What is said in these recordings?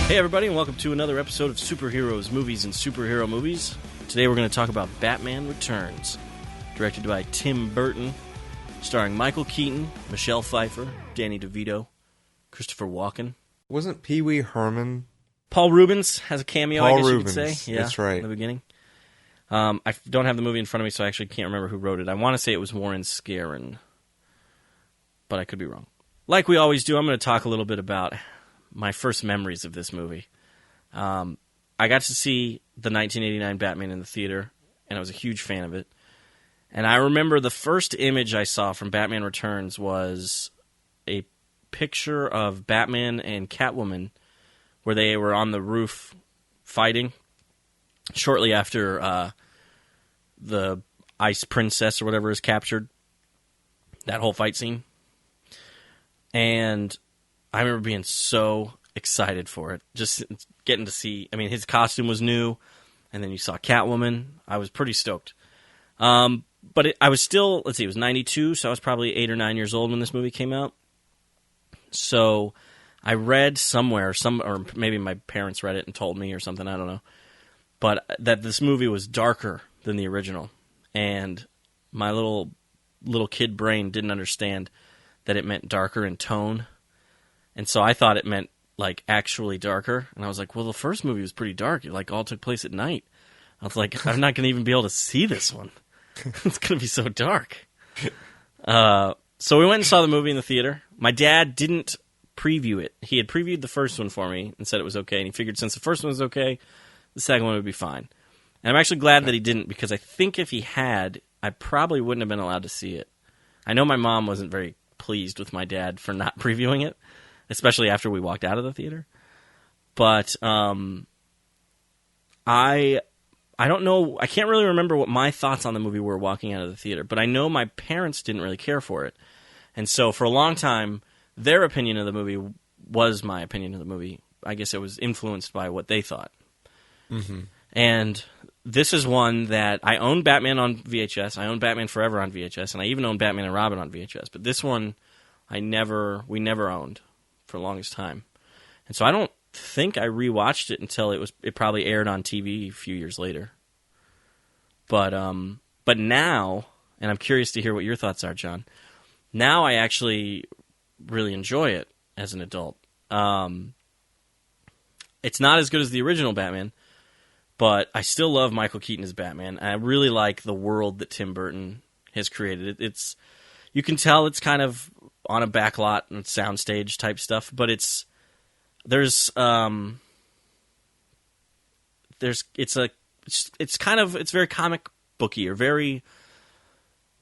Hey everybody, and welcome to another episode of Superheroes, Movies, and Superhero Movies. Today we're going to talk about Batman Returns, directed by Tim Burton, starring Michael Keaton, Michelle Pfeiffer, Danny DeVito, Christopher Walken. Wasn't Pee Wee Herman? Paul Rubens has a cameo, I guess you could say. Yeah, that's right. In the beginning. I don't have the movie in front of me, so I actually can't remember who wrote it. I want to say it was Warren Scarron, but I could be wrong. Like we always do, I'm going to talk a little bit about my first memories of this movie. I got to see the 1989 Batman in the theater, and I was a huge fan of it. And I remember the first image I saw from Batman Returns was a picture of Batman and Catwoman where they were on the roof fighting shortly after the Ice Princess or whatever is captured. That whole fight scene. And I remember being so excited for it. Just getting to see, I mean, his costume was new, and then you saw Catwoman. I was pretty stoked. But I was still, let's see, it was 92, so I was probably 8 or 9 years old when this movie came out. So I read somewhere, or maybe my parents read it and told me or something, I don't know, but that this movie was darker than the original. And my little kid brain didn't understand that it meant darker in tone. And so I thought it meant, like, actually darker. And I was like, well, the first movie was pretty dark. It, like, all took place at night. I was like, I'm not going to even be able to see this one. It's going to be so dark. So we went and saw the movie in the theater. My dad didn't preview it. He had previewed the first one for me and said it was okay. And he figured since the first one was okay, the second one would be fine. And I'm actually glad that he didn't, because I think if he had, I probably wouldn't have been allowed to see it. I know my mom wasn't very pleased with my dad for not previewing it, especially after we walked out of the theater. But I don't know, I can't really remember what my thoughts on the movie were walking out of the theater, but I know my parents didn't really care for it. And so for a long time, their opinion of the movie was my opinion of the movie. I guess it was influenced by what they thought. Mm-hmm. And this is one that I own Batman on VHS, I own Batman Forever on VHS, and I even own Batman and Robin on VHS. But this one, we never owned for the longest time. And so I don't think I rewatched it until it probably aired on TV a few years later. But now, and I'm curious to hear what your thoughts are, John. Now I actually really enjoy it as an adult. It's not as good as the original Batman, but I still love Michael Keaton as Batman. I really like the world that Tim Burton has created. It's you can tell it's kind of on a backlot and soundstage type stuff, but it's very comic booky, or very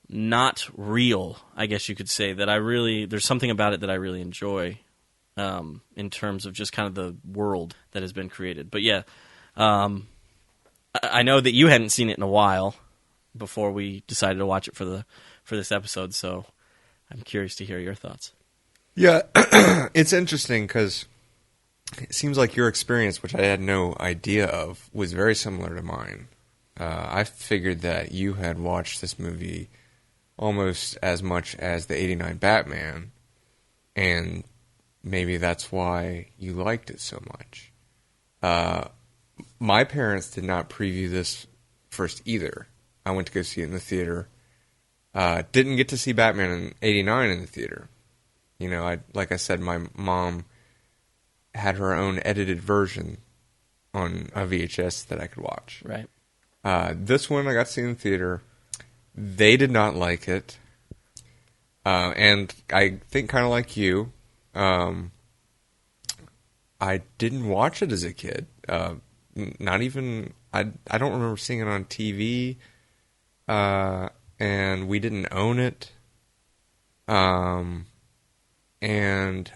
not real, I guess you could say. There's something about it that I really enjoy, in terms of just kind of the world that has been created. But yeah, I know that you hadn't seen it in a while before we decided to watch it for this episode, so I'm curious to hear your thoughts. Yeah, it's interesting because it seems like your experience, which I had no idea of, was very similar to mine. I figured that you had watched this movie almost as much as the 89 Batman, and maybe that's why you liked it so much. My parents did not preview this first either. I went to go see it in the theater. Didn't get to see Batman in 89 in the theater. You know, like I said, my mom had her own edited version on a VHS that I could watch. Right. This one I got to see in the theater. They did not like it. And I think kind of like you, I didn't watch it as a kid. Not even, I don't remember seeing it on TV. And we didn't own it. And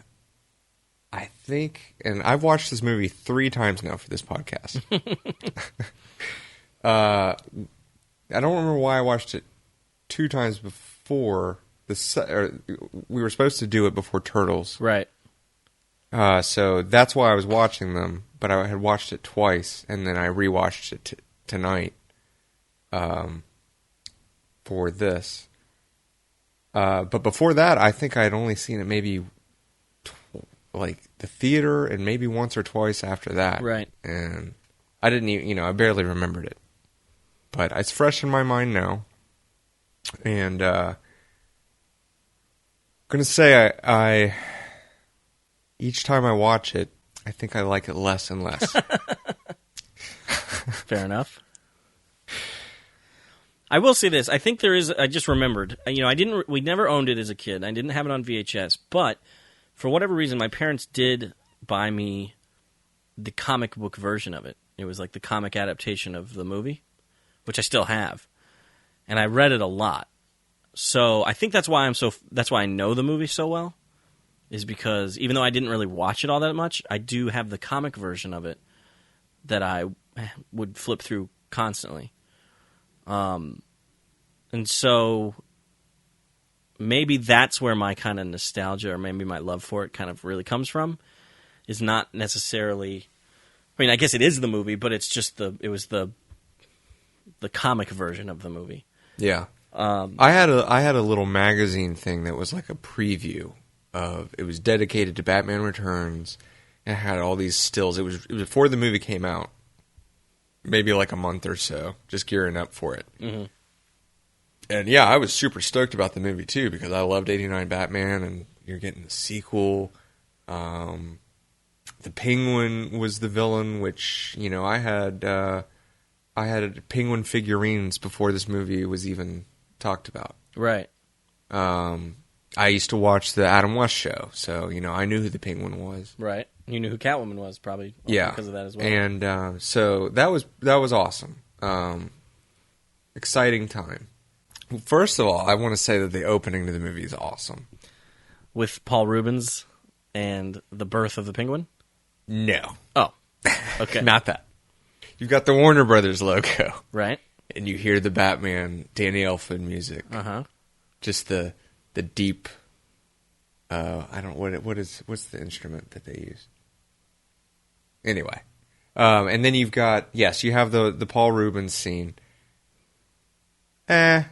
I think, and I've watched this movie 3 times now for this podcast. I don't remember why I watched it 2 times before. We were supposed to do it before Turtles. Right. So that's why I was watching them, but I had watched it twice, and then I rewatched it tonight for this. But before that, I think I had only seen it maybe like the theater and maybe once or twice after that. Right. And I didn't even, I barely remembered it. But it's fresh in my mind now. And going to say I each time I watch it, I think I like it less and less. Fair enough. I will say this. I think there is... I just remembered. We never owned it as a kid. I didn't have it on VHS. But for whatever reason, my parents did buy me the comic book version of it. It was like the comic adaptation of the movie, which I still have. And I read it a lot. So I think that's why I know the movie so well, is because even though I didn't really watch it all that much, I do have the comic version of it that I would flip through constantly. And so maybe that's where my kind of nostalgia or maybe my love for it kind of really comes from, is not necessarily... I mean, I guess it is the movie, but it's just it was the comic version of the movie. Yeah. I had a little magazine thing that was like a preview of... It was dedicated to Batman Returns, and it had all these stills. It was before the movie came out. Maybe like a month or so, just gearing up for it. Mm-hmm. And yeah, I was super stoked about the movie too, because I loved '89 Batman, and you're getting the sequel. The Penguin was the villain, which, I had Penguin figurines before this movie was even talked about. Right. I used to watch the Adam West show, so I knew who the Penguin was. Right. You knew who Catwoman was, probably. Because of that as well. And so that was awesome. Exciting time. First of all, I want to say that the opening to the movie is awesome. With Paul Rubens and the birth of the Penguin? No. Oh. Okay. Not that. You've got the Warner Brothers logo. Right. And you hear the Batman, Danny Elfman music. Uh-huh. Just the deep... I don't... What's the instrument that they use? Anyway. And then you've got... Yes, you have the Paul Rubens scene. And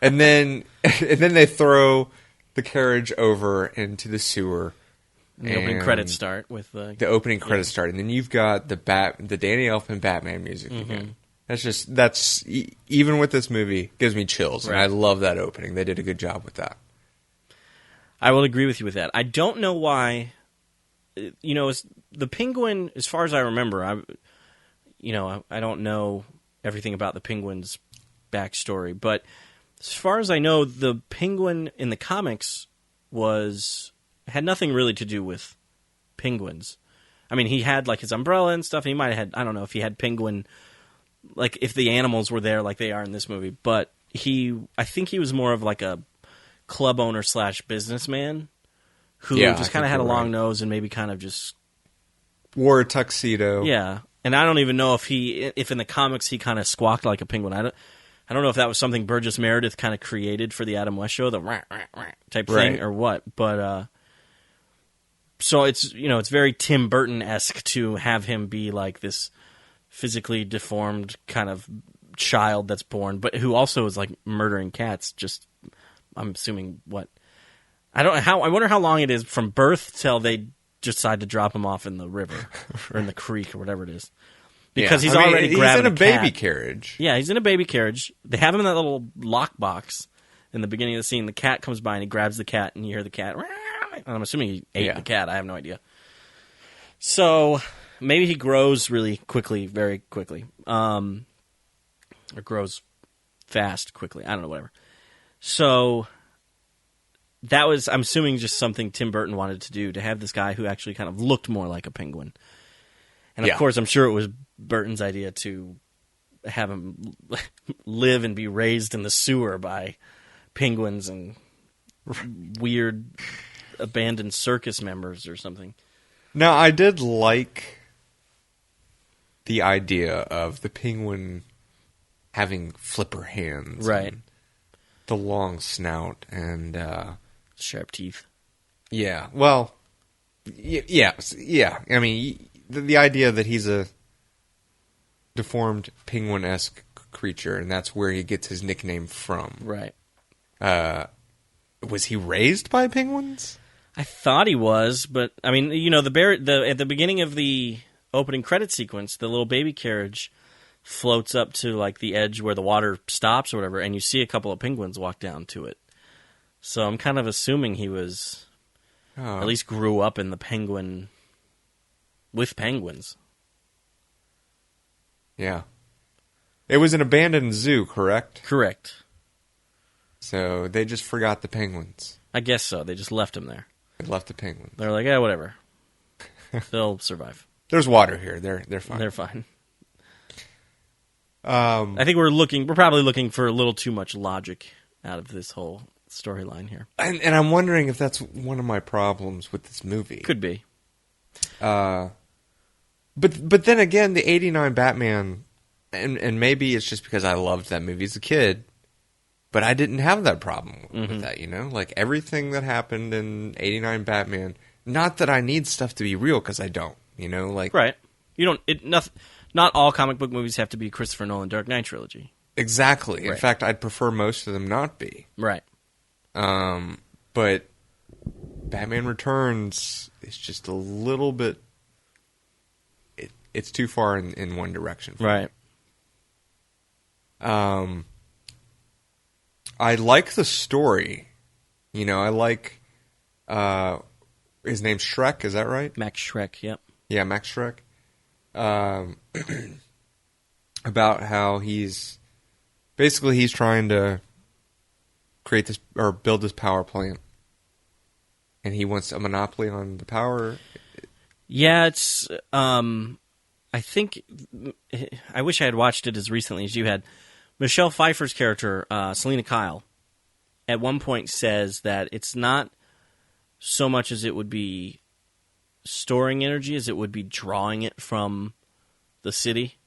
then they throw the carriage over into the sewer. And the opening credits start with the opening credits start, and then you've got the Danny Elfman Batman music again. That's even with this movie, gives me chills, and I love that opening. They did a good job with that. I will agree with you with that. I don't know why. The Penguin, as far as I remember, I don't know everything about the Penguin's backstory, but as far as I know, the Penguin in the comics had nothing really to do with penguins. I mean, he had like his umbrella and stuff. And he might have had, I don't know if he had penguin, like if the animals were there like they are in this movie. But I think he was more of like a club owner / businessman who just kind of had a long nose and maybe kind of just wore a tuxedo. Yeah, and I don't even know if in the comics he kind of squawked like a penguin. I don't know if that was something Burgess Meredith kind of created for the Adam West show, the rah, rah, rah type thing, or what. But so it's it's very Tim Burton-esque to have him be like this physically deformed kind of child that's born, but who also is like murdering cats. Just I'm assuming what I wonder how long it is from birth till they decide to drop him off in the river or in the creek or whatever it is. Because he's already grabbing a baby carriage. Yeah, he's in a baby carriage. They have him in that little lockbox in the beginning of the scene. The cat comes by and he grabs the cat, and you hear the cat. And I'm assuming he ate the cat. I have no idea. So maybe he grows really quickly, very quickly, or grows fast quickly. I don't know, whatever. So that was, I'm assuming, just something Tim Burton wanted to do, to have this guy who actually kind of looked more like a penguin. And of course, I'm sure it was Burton's idea to have him live and be raised in the sewer by penguins and weird abandoned circus members or something. Now, I did like the idea of the penguin having flipper hands. Right. The long snout and... sharp teeth. Yeah. Well, yeah. I mean... The idea that he's a deformed penguin-esque creature, and that's where he gets his nickname from. Right. Was he raised by penguins? I thought he was, but I mean, you know, at the beginning of the opening credit sequence, the little baby carriage floats up to like the edge where the water stops or whatever, and you see a couple of penguins walk down to it. So I'm kind of assuming he was at least grew up in the penguin with penguins. Yeah. It was an abandoned zoo, correct? Correct. So they just forgot the penguins. I guess so. They just left him there. They left the penguins. They're like, yeah, whatever. They'll survive. There's water here. They're fine. They're fine. I think we're probably looking for a little too much logic out of this whole storyline here. And I'm wondering if that's one of my problems with this movie. Could be. But then again, the 89 Batman, and maybe it's just because I loved that movie as a kid, but I didn't have that problem with that, you know? Like, everything that happened in 89 Batman, not that I need stuff to be real, because I don't, you know? Like, right. You don't... Not all comic book movies have to be Christopher Nolan Dark Knight trilogy. Exactly. Right. In fact, I'd prefer most of them not be. Right. But Batman Returns is just a little bit... It's too far in one direction. Right. I like the story. You know, I like... his name's Shrek, is that right? Max Shrek, yep. Yeah, Max Shrek. About how he's trying to create this or build this power plant, and he wants a monopoly on the power. Yeah, it's. I think I wish I had watched it as recently as you had. Michelle Pfeiffer's character, Selena Kyle, at one point says that it's not so much as it would be storing energy as it would be drawing it from the city.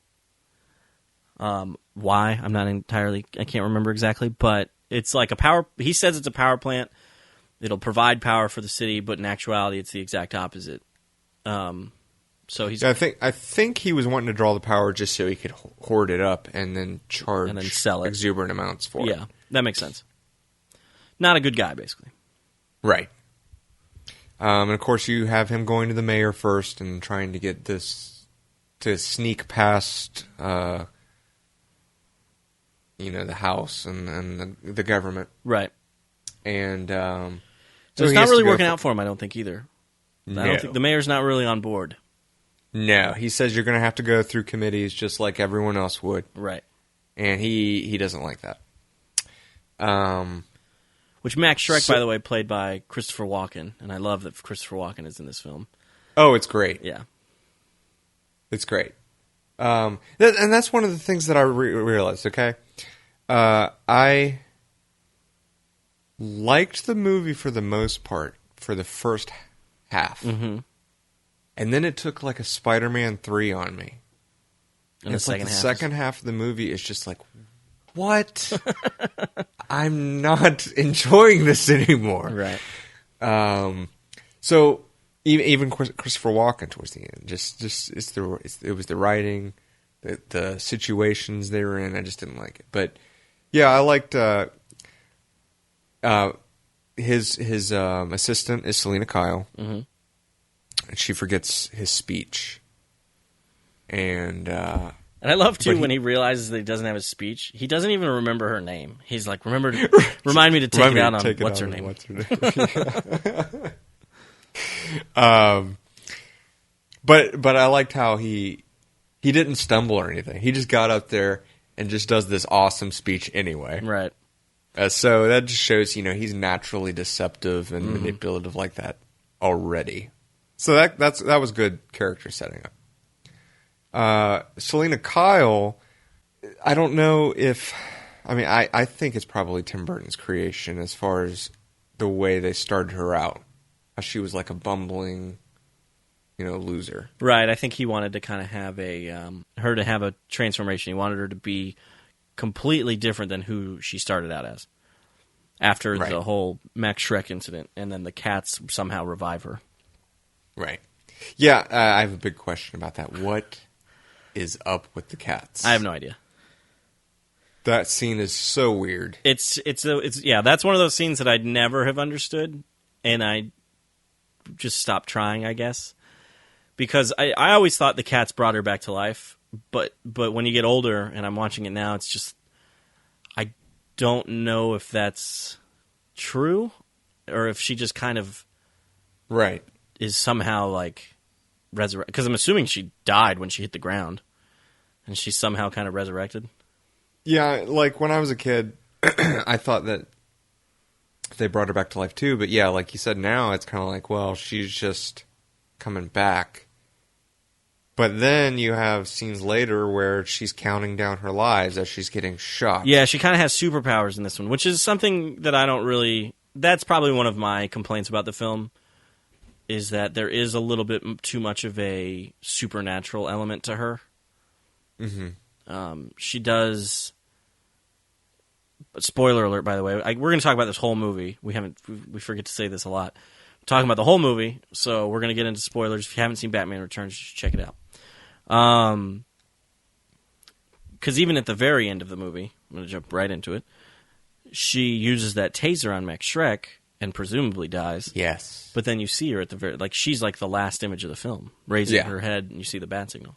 Why? I'm not entirely... I can't remember exactly, but it's like a power... He says it's a power plant. It'll provide power for the city, but in actuality, it's the exact opposite. So he's... Yeah, I think he was wanting to draw the power just so he could hoard it up and then charge and then sell it. Exuberant amounts for it. Yeah, that makes sense. Not a good guy, basically. Right. And of course, you have him going to the mayor first and trying to get this to sneak past, the house and the government. Right. And so it's not really working out for him, I don't think, either. No. I don't think the mayor's not really on board. No, he says you're going to have to go through committees just like everyone else would. Right. And he doesn't like that. Which Max Shrek, by the way, played by Christopher Walken, and I love that Christopher Walken is in this film. Oh, it's great. Yeah. It's great. And that's one of the things that I realized, okay? I liked the movie for the most part, for the first half. Mm-hmm. And then it took like a Spider-Man 3 on me. And the second half of the movie is just like, what? I'm not enjoying this anymore. Right. So even Christopher Walken towards the end, it was the writing, the situations they were in. I just didn't like it. But yeah, I liked his assistant is Selena Kyle, and she forgets his speech, and I love, too, when he realizes that he doesn't have his speech. He doesn't even remember her name. He's like, remind me to take it out on what's her name. But I liked how he didn't stumble or anything. He just got up there and just does this awesome speech anyway. Right. So that just shows, he's naturally deceptive and manipulative like that already. So that was good character setting up. Selena Kyle, I don't know if... I think it's probably Tim Burton's creation as far as the way they started her out. How she was like a bumbling, loser. Right, I think he wanted to kind of have her to have a transformation. He wanted her to be completely different than who she started out as. After the whole Max Shrek incident, and then the cats somehow revive her. Right. Yeah, I have a big question about that. What is up with the cats? I have no idea. That scene is so weird. It's that's one of those scenes that I'd never have understood, and I just stopped trying, I guess. Because I always thought the cats brought her back to life, but when you get older, and I'm watching it now, it's just, I don't know if that's true, or if she just kind of right is somehow like resurrected. Because I'm assuming she died when she hit the ground, and she's somehow kind of resurrected. Yeah, like when I was a kid, I thought that they brought her back to life too. But yeah, like you said, now it's kind of like, well, she's just coming back. But then you have scenes later where she's counting down her lives as she's getting shot. Yeah, she kind of has superpowers in this one, which is something that I don't really... That's probably one of my complaints about the film, is that there is a little bit too much of a supernatural element to her. Mm-hmm. She does... Spoiler alert, by the way. We're going to talk about this whole movie. We forget to say this a lot. We're talking about the whole movie, so we're going to get into spoilers. If you haven't seen Batman Returns, you should check it out. Because even at the very end of the movie, I'm going to jump right into it, she uses that taser on Max Schreck and presumably dies. Yes. But then you see her at the very... Like, she's like the last image of the film, raising her head, and you see the bat signal.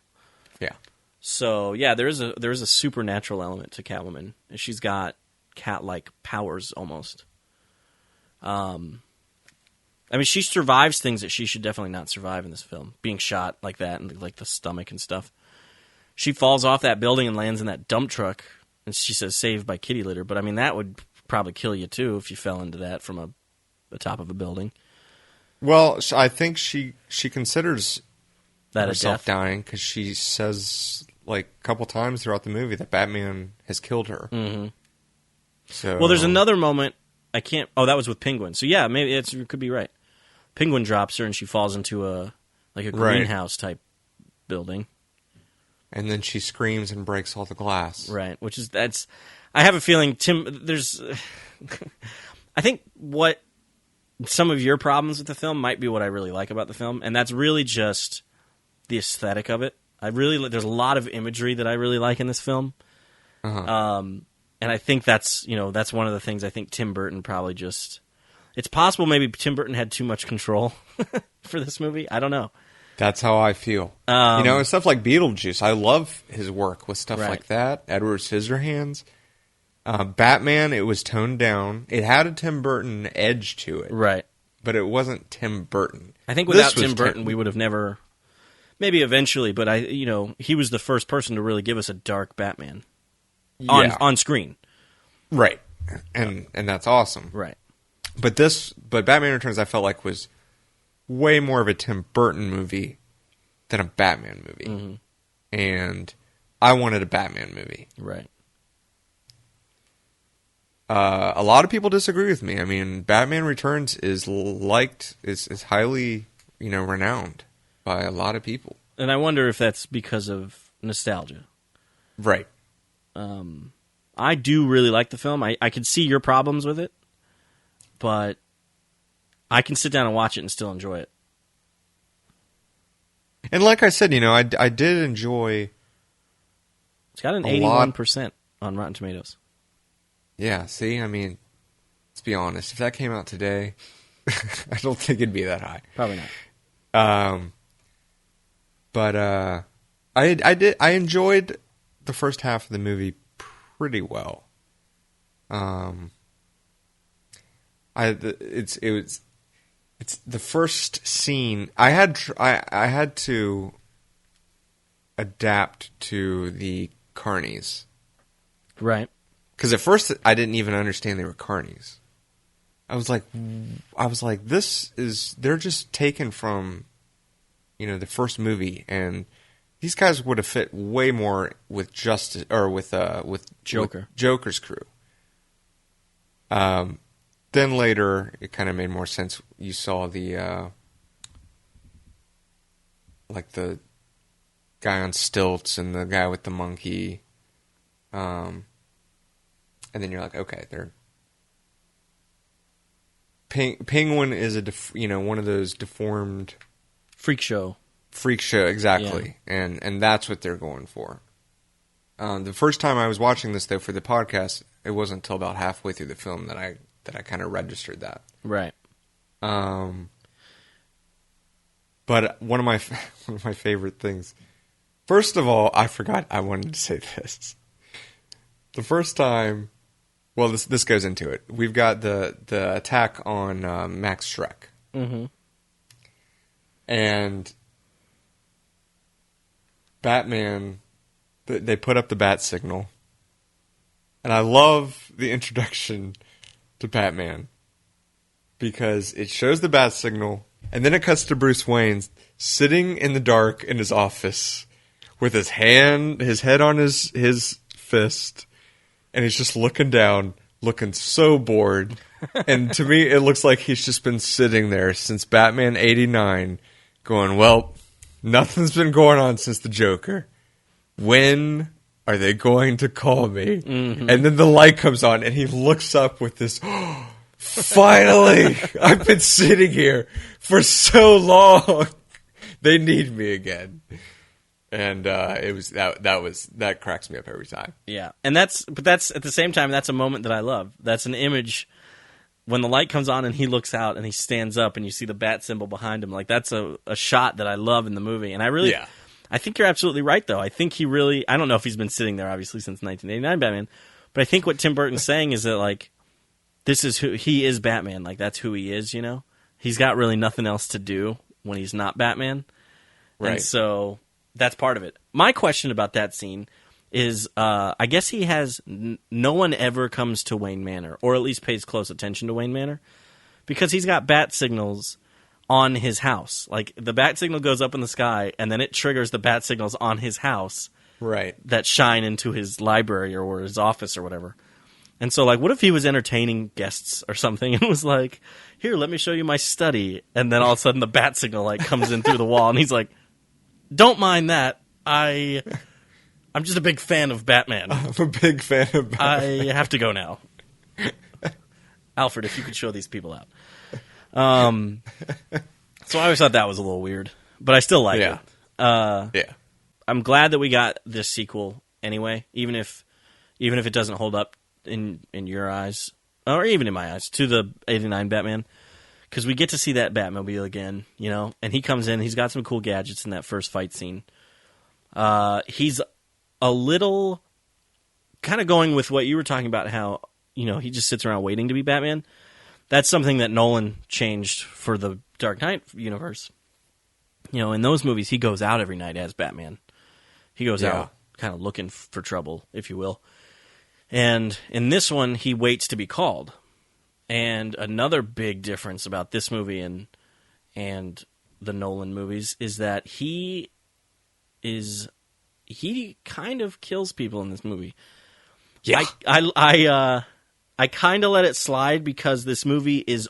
Yeah. So, yeah, there is a supernatural element to Catwoman. She's got cat-like powers, almost. I mean, she survives things that she should definitely not survive in this film. Being shot like that, and like the stomach and stuff. She falls off that building and lands in that dump truck, and she says, saved by kitty litter. But, I mean, that would probably kill you, too, if you fell into that from the top of a building. Well, I think she considers that herself dying, because she says, like, a couple times throughout the movie that Batman has killed her. Mm-hmm. So, well, there's another moment, I can't... Oh, that was with Penguin. So, yeah, maybe it could be right. Penguin drops her, and she falls into a greenhouse-type building. And then she screams and breaks all the glass. Right, I have a feeling, Tim, there's... I think what some of your problems with the film might be what I really like about the film, and that's really just the aesthetic of it. There's a lot of imagery that I really like in this film. Uh-huh. And I think that's one of the things I think Tim Burton probably just... It's possible maybe Tim Burton had too much control for this movie. I don't know. That's how I feel. And stuff like Beetlejuice. I love his work with stuff like that. Edward Scissorhands. Batman, it was toned down. It had a Tim Burton edge to it. Right. But it wasn't Tim Burton. I think without Tim Burton, we would have never... Maybe eventually, but he was the first person to really give us a dark Batman. On screen. Right. And that's awesome. Right. But Batman Returns, I felt like, was way more of a Tim Burton movie than a Batman movie. Mm-hmm. And I wanted a Batman movie. Right. A lot of people disagree with me. I mean, Batman Returns is highly, renowned by a lot of people. And I wonder if that's because of nostalgia. Right. I do really like the film. I can see your problems with it, but I can sit down and watch it and still enjoy it. And like I said, I did enjoy... It's got an 81% on Rotten Tomatoes. Yeah, see, I mean, let's be honest. If that came out today, I don't think it'd be that high. Probably not. But I enjoyed the first half of the movie pretty well. It's the first scene. I had to adapt to the carnies, right? Because at first I didn't even understand they were carnies. I was like, they're just taken from, the first movie, and these guys would have fit way more with Justice or with Joker. With Joker's crew. Then later, it kind of made more sense. You saw the the guy on stilts and the guy with the monkey, and then you're like, okay, they're Penguin is one of those deformed freak show, exactly, yeah. and that's what they're going for. The first time I was watching this though for the podcast, it wasn't until about halfway through the film that I kind of registered that. Right. But one of my favorite things. First of all, I forgot I wanted to say this. The first time, well, this goes into it. We've got the attack on Max Schreck, and Batman. They put up the bat signal, and I love the introduction to Batman because it shows the bat signal, and then it cuts to Bruce Wayne sitting in the dark in his office with his head on his fist, and he's just looking down, looking so bored. And to me, it looks like he's just been sitting there since Batman '89, going, well, nothing's been going on since the Joker. When are they going to call me? Mm-hmm. And then the light comes on, and he looks up with this, oh, finally! I've been sitting here for so long. They need me again. And it was that cracks me up every time. Yeah, and that's at the same time, that's a moment that I love. That's an image when the light comes on and he looks out and he stands up and you see the bat symbol behind him. Like, that's a shot that I love in the movie, and I think you're absolutely right, though. I think he really... I don't know if he's been sitting there, obviously, since 1989 Batman, but I think what Tim Burton's saying is that, like, this is who... He is Batman. Like, that's who he is, you know? He's got really nothing else to do when he's not Batman. Right. And so that's part of it. My question about that scene is, I guess he has... no one ever comes to Wayne Manor, or at least pays close attention to Wayne Manor, because he's got bat signals on his house. Like, the bat signal goes up in the sky, and then it triggers the bat signals on his house, right, that shine into his library or his office or whatever. And so, like, what if he was entertaining guests or something and was like, here, let me show you my study, and then all of a sudden the bat signal, like, comes in through the wall, and he's like, don't mind that, I'm just a big fan of Batman. I'm a big fan of Batman. I have to go now. Alfred, if you could show these people out. So I always thought that was a little weird, but I still like it. Yeah. I'm glad that we got this sequel anyway, even if it doesn't hold up in your eyes, or even in my eyes, to the '89 Batman, because we get to see that Batmobile again, you know, and he comes in, he's got some cool gadgets in that first fight scene. He's a little kind of going with what you were talking about, how, you know, he just sits around waiting to be Batman. That's something that Nolan changed for the Dark Knight universe. You know, in those movies, he goes out every night as Batman. He goes out kind of looking for trouble, if you will. And in this one, he waits to be called. And another big difference about this movie and the Nolan movies is that he kind of kills people in this movie. Yeah. I kind of let it slide because this movie is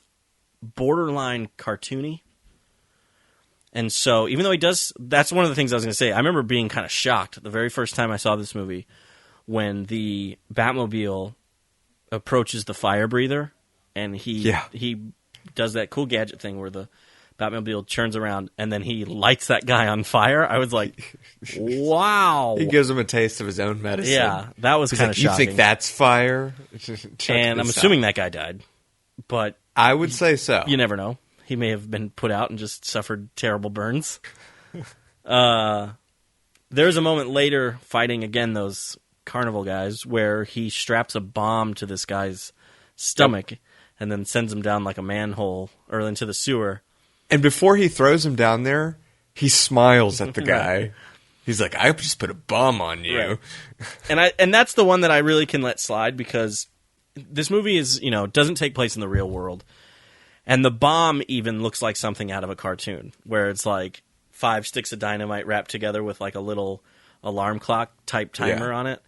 borderline cartoony. And so, even though he does... That's one of the things I was going to say. I remember being kind of shocked the very first time I saw this movie when the Batmobile approaches the fire breather, and he does that cool gadget thing where the Batmobile turns around and then he lights that guy on fire. I was like, wow. He gives him a taste of his own medicine. Yeah, that was kind of shocking. You think that's fire? And I'm assuming that guy died. But I would say so. You never know. He may have been put out and just suffered terrible burns. There's a moment later fighting again those carnival guys where he straps a bomb to this guy's stomach and then sends him down like a manhole or into the sewer. And before he throws him down there, he smiles at the guy. He's like, I just put a bomb on you. Right. And that's the one that I really can let slide because this movie is, you know, doesn't take place in the real world. And the bomb even looks like something out of a cartoon, where it's like 5 sticks of dynamite wrapped together with like a little alarm clock type timer on it.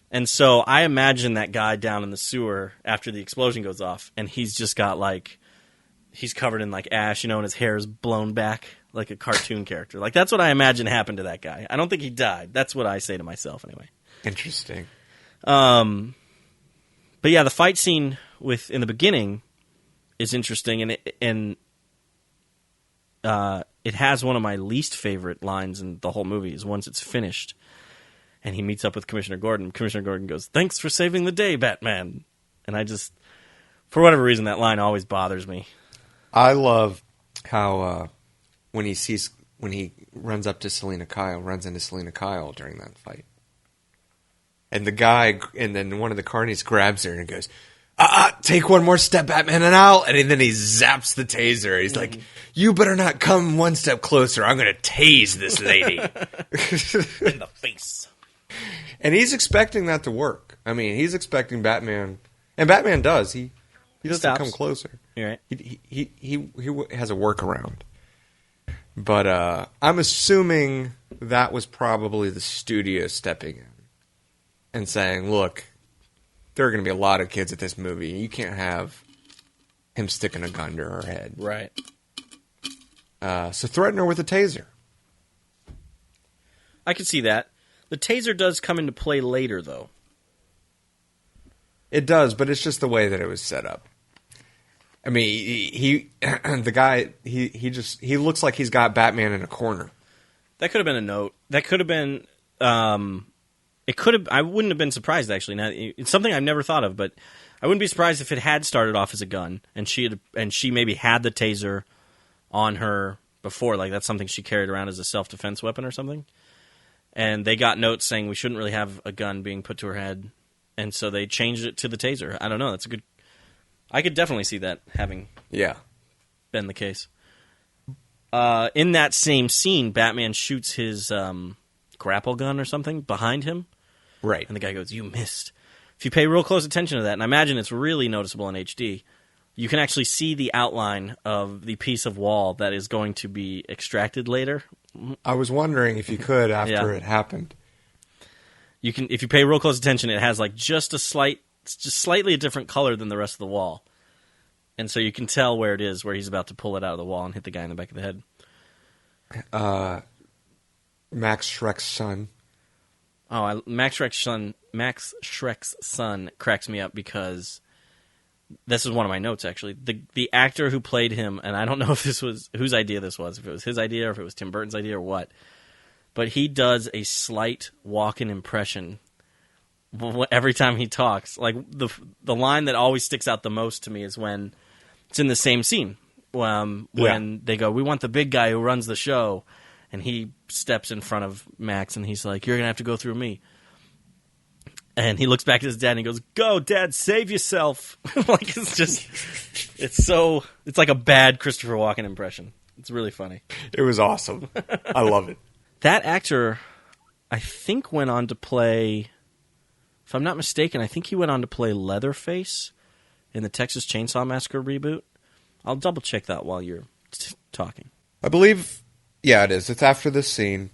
And so I imagine that guy down in the sewer after the explosion goes off, and he's just got like, he's covered in like ash, you know, and his hair is blown back like a cartoon character. Like, that's what I imagine happened to that guy. I don't think he died. That's what I say to myself anyway. Interesting. But yeah, the fight scene in the beginning is interesting, and it has one of my least favorite lines in the whole movie is once it's finished and he meets up with Commissioner Gordon. Commissioner Gordon goes, "Thanks for saving the day, Batman." And I just, for whatever reason, that line always bothers me. I love how when he runs up to Selena Kyle, runs into Selena Kyle during that fight. And then one of the carnies grabs her and goes, take one more step, Batman, and then he zaps the taser. He's like, you better not come one step closer. I'm going to tase this lady. In the face. And he's expecting that to work. I mean, he's expecting Batman, and Batman does. He doesn't come closer. You're right. He has a workaround. But I'm assuming that was probably the studio stepping in and saying, look, there are going to be a lot of kids at this movie. You can't have him sticking a gun to her head. Right. So threaten her with a taser. I can see that. The taser does come into play later, though. It does, but it's just the way that it was set up. I mean, the guy, he looks like he's got Batman in a corner. That could have been a note. That could have been, it could have, I wouldn't have been surprised, actually. Now, it's something I've never thought of, but I wouldn't be surprised if it had started off as a gun, and she maybe had the taser on her before, like that's something she carried around as a self-defense weapon or something. And they got notes saying we shouldn't really have a gun being put to her head, and so they changed it to the taser. I don't know. That's a good. I could definitely see that having been the case. In that same scene, Batman shoots his grapple gun or something behind him. Right. And the guy goes, "You missed." If you pay real close attention to that, and I imagine it's really noticeable in HD, you can actually see the outline of the piece of wall that is going to be extracted later. I was wondering if you could after it happened. You can, if you pay real close attention, it has like just slightly a different color than the rest of the wall, and so you can tell where it is, where he's about to pull it out of the wall and hit the guy in the back of the head. Max Shrek's son. Oh, Max Shrek's son cracks me up because this is one of my notes, actually. The actor who played him, and I don't know if this was whose idea this was, if it was his idea or if it was Tim Burton's idea or what, but he does a slight walk-in impression every time he talks. Like the line that always sticks out the most to me is when it's in the same scene when they go, "We want the big guy who runs the show," and he steps in front of Max and he's like, "You're gonna have to go through me." And he looks back at his dad and he goes, "Go, Dad, save yourself." Like it's like a bad Christopher Walken impression. It's really funny. It was awesome. I love it. That actor, I think, went on to play, if I'm not mistaken, I think he went on to play Leatherface in the Texas Chainsaw Massacre reboot. I'll double check that while you're talking. I believe, yeah, it is. It's after this scene.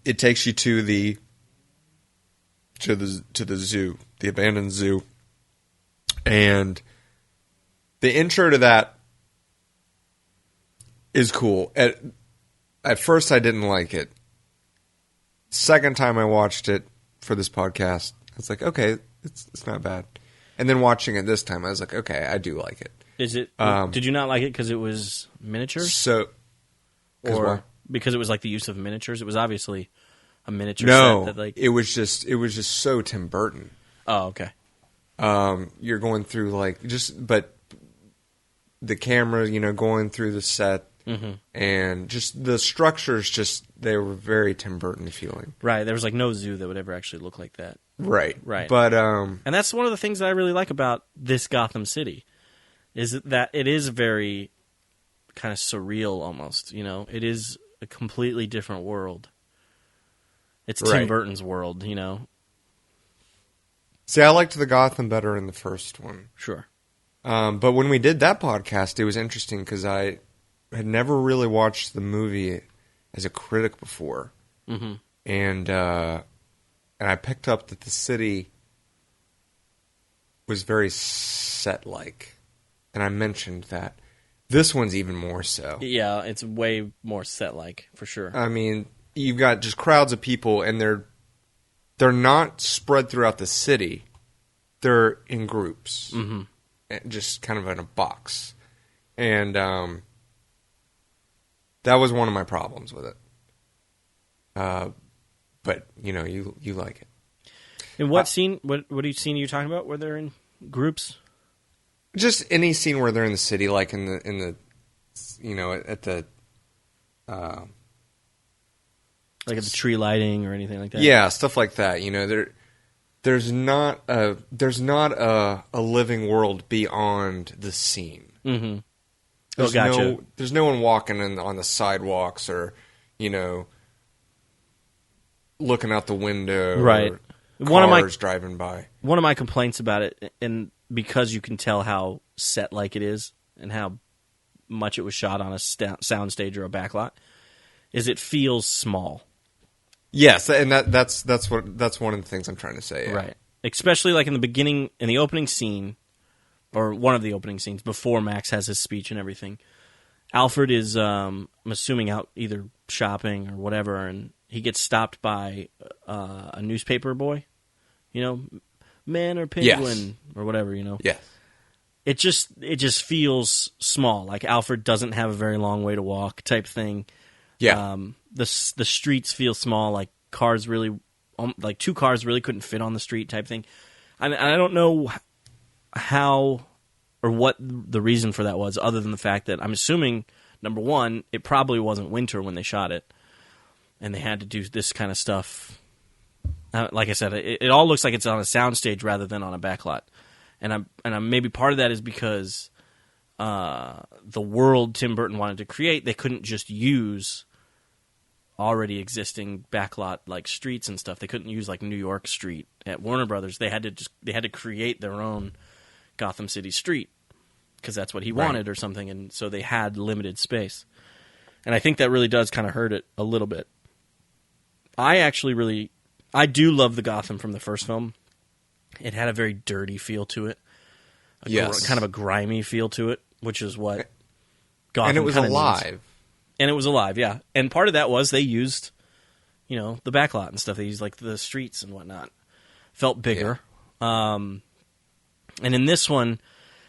It takes you to the zoo, the abandoned zoo, and the intro to that is cool. At first, I didn't like it. Second time I watched it for this podcast, I was like, okay, it's not bad. And then watching it this time, I was like, okay, I do like it. Is it? Did you not like it because it was miniatures? So, or because it was like the use of miniatures? It was obviously a miniature set. That, like, it was just so Tim Burton. Oh, okay. You're going through but the camera, going through the set, and just the structures, they were very Tim Burton feeling. Right. There was like no zoo that would ever actually look like that. Right. Right. But and that's one of the things that I really like about this Gotham City, is that it is very kind of surreal almost. It is a completely different world. It's Tim Burton's world. See, I liked the Gotham better in the first one. Sure. But when we did that podcast, it was interesting because I had never really watched the movie as a critic before. Mm-hmm. And I picked up that the city was very set-like. And I mentioned that. This one's even more so. Yeah, it's way more set-like, for sure. I mean, you've got just crowds of people, and they're not spread throughout the city. They're in groups. Mm-hmm. Just kind of in a box. And that was one of my problems with it. But, you like it. In what scene, what scene are you talking about where they're in groups? Just any scene where they're in the city, like in the you know, at the Like at the tree lighting or anything like that? Yeah, stuff like that. You know, there's not a living world beyond the scene. Mm-hmm. There's no one walking on the sidewalks or, you know, looking out the window. Right. Or cars driving by. One of my complaints about it, and because you can tell how set-like it is and how much it was shot on a soundstage or a backlot, is it feels small. Yes, and that's one of the things I'm trying to say. Yeah. Right. Especially like in the beginning, in the opening scene, or one of the opening scenes, before Max has his speech and everything. Alfred is, I'm assuming, out either shopping or whatever, and he gets stopped by a newspaper boy, you know, man or penguin or whatever, you know. Yes. It just feels small, like Alfred doesn't have a very long way to walk type thing. Yeah. The streets feel small, like cars really, like two cars really couldn't fit on the street type thing. And I don't know how or what the reason for that was, other than the fact that I'm assuming, number one, it probably wasn't winter when they shot it, and they had to do this kind of stuff. Like I said, it all looks like it's on a soundstage rather than on a backlot, and I'm maybe part of that is because the world Tim Burton wanted to create, they couldn't just use already existing backlot like streets and stuff. They couldn't use like New York Street at Warner Brothers. They had to create their own Gotham City street because that's what he wanted or something, and so they had limited space. And I think that really does kind of hurt it a little bit. I do love the Gotham from the first film. It had a very dirty feel to it. Kind of a grimy feel to it, which is what Gotham and it was alive. Needs. And it was alive, yeah. And part of that was they used, you know, the backlot and stuff. They used, like, the streets and whatnot. Felt bigger. Yeah. And in this one,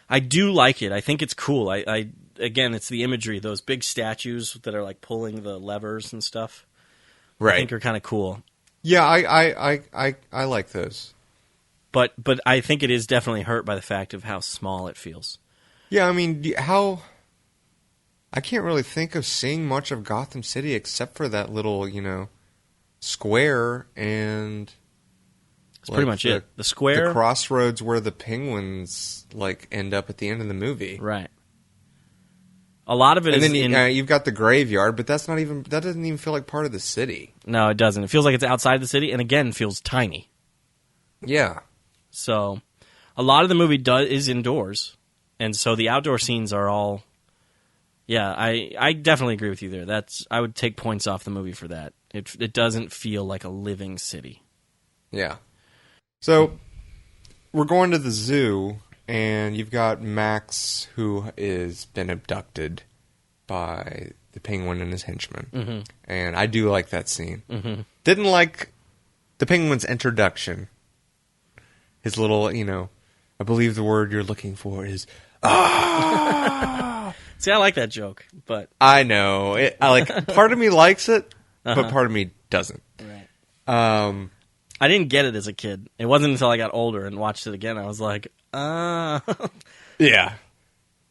I do like it. I think it's cool. Again, it's the imagery. Those big statues that are, like, pulling the levers and stuff. Right. I think are kind of cool. Yeah, I like those. But I think it is definitely hurt by the fact of how small it feels. Yeah, I mean, I can't really think of seeing much of Gotham City except for that little, you know, square and... That's pretty much it. The square... The crossroads where the penguins, like, end up at the end of the movie. Right. A lot of it and is then you've got the graveyard, but that doesn't even feel like part of the city. No, it doesn't. It feels like it's outside the city, and again, feels tiny. Yeah. So, a lot of the movie is indoors, and so the outdoor scenes are all... Yeah, I definitely agree with you there. I would take points off the movie for that. It doesn't feel like a living city. Yeah. So, we're going to the zoo, and you've got Max, who has been abducted by the penguin and his henchmen. Mm-hmm. And I do like that scene. Mm-hmm. Didn't like the penguin's introduction. His little, you know, I believe the word you're looking for is, See, I like that joke, but... I know. Part of me likes it, but part of me doesn't. Right. I didn't get it as a kid. It wasn't until I got older and watched it again, I was like, Yeah.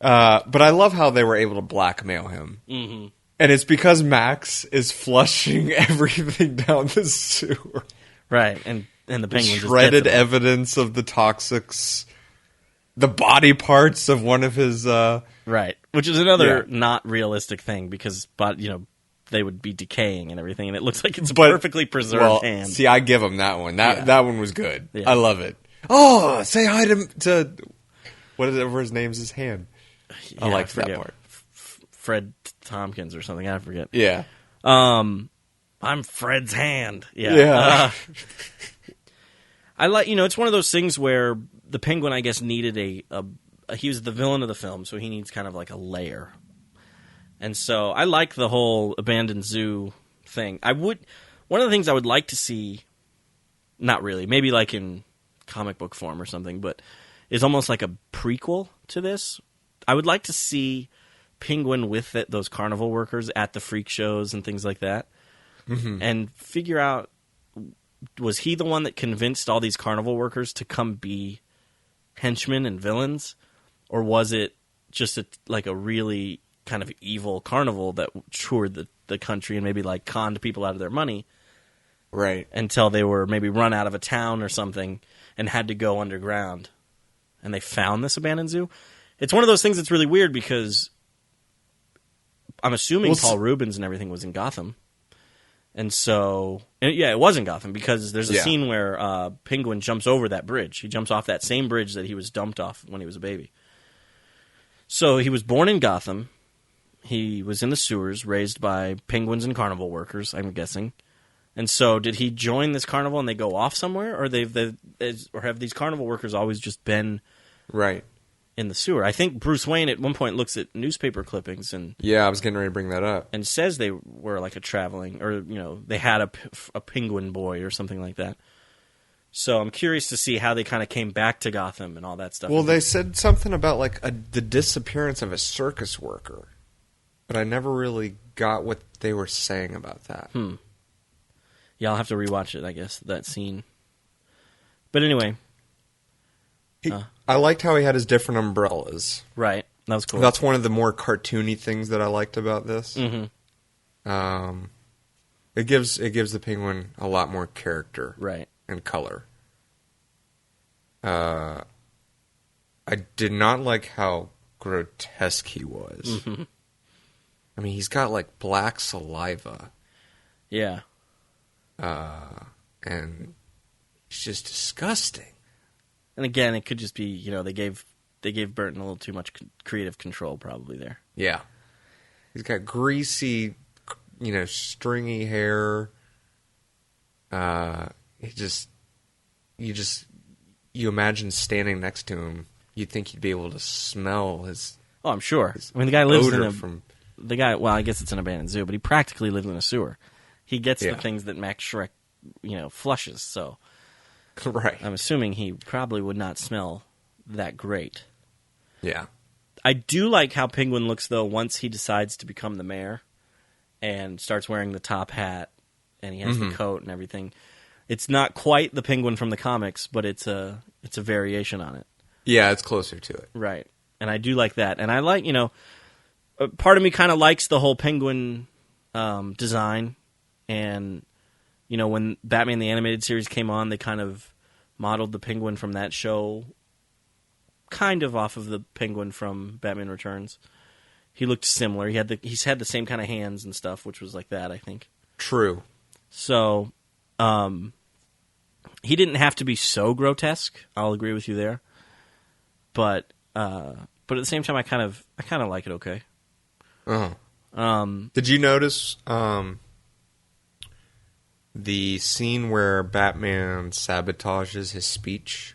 But I love how they were able to blackmail him. Mm-hmm. And it's because Max is flushing everything down the sewer. Right, and the penguin just shredded evidence of the toxics, the body parts of one of his... Right, which is another not realistic thing because, you know, they would be decaying and everything, and it looks like it's a perfectly preserved hand. See, I give him that one. That one was good. Yeah. I love it. Oh, say hi to whatever his name's his hand. I like that part. Fred Tompkins or something. I forget. Yeah. I'm Fred's hand. Yeah. I like, you know, it's one of those things where the penguin, I guess, needed he was the villain of the film, so he needs kind of like a lair. And so I like the whole abandoned zoo thing. One of the things I would like to see, not really, maybe like in comic book form or something, but is almost like a prequel to this. I would like to see Penguin with those carnival workers at the freak shows and things like that, and figure out, was he the one that convinced all these carnival workers to come be henchmen and villains? or was it just like a really kind of evil carnival that toured the country and maybe like conned people out of their money, Right. until they were maybe run out of a town or something and had to go underground, and they found this abandoned zoo. It's one of those things that's really weird because I'm assuming Paul Rubens and everything was in Gotham. And so, yeah, it was in Gotham because there's a scene where Penguin jumps over that bridge. He jumps off that same bridge that he was dumped off when he was a baby. So he was born in Gotham. He was in the sewers, raised by penguins and carnival workers, I'm guessing. And so did he join this carnival and they go off somewhere? Or or have these carnival workers always just been Right. in the sewer? I think Bruce Wayne at one point looks at newspaper clippings and Yeah, I was getting ready to bring that up. and says they were like a traveling, or they had a penguin boy or something like that. So I'm curious to see how they kind of came back to Gotham and all that stuff. Well, they said something about like the disappearance of a circus worker, but I never really got what they were saying about that. Yeah, I'll have to rewatch it, I guess, that scene. But anyway. I liked how he had his different umbrellas. Right. That was cool. That's one of the more cartoony things that I liked about this. Mm-hmm. It gives the penguin a lot more character, Right, and color. I did not like how grotesque he was. Mm-hmm. I mean, he's got like black saliva, yeah. and it's just disgusting. And again, it could just be they gave Burton a little too much creative control probably there. Yeah, he's got greasy, stringy hair. You imagine standing next to him, you'd think you'd be able to smell his. Oh, I'm sure. I mean, the guy lives odor well, I guess it's an abandoned zoo, but he practically lived in a sewer. He gets the Yeah. things that Max Schreck, flushes. So Right. I'm assuming he probably would not smell that great. Yeah. I do like how Penguin looks, though, once he decides to become the mayor and starts wearing the top hat and he has the coat and everything. It's not quite the Penguin from the comics, but it's a variation on it. Yeah, it's closer to it. Right. And I do like that. And I like, part of me kind of likes the whole Penguin design. And, when Batman the Animated Series came on, they kind of modeled the Penguin from that show kind of off of the Penguin from Batman Returns. He looked similar. He's had the same kind of hands and stuff, which was like that, I think. True. So, he didn't have to be so grotesque. I'll agree with you there. But at the same time, I kind of like it okay. Did you notice the scene where Batman sabotages his speech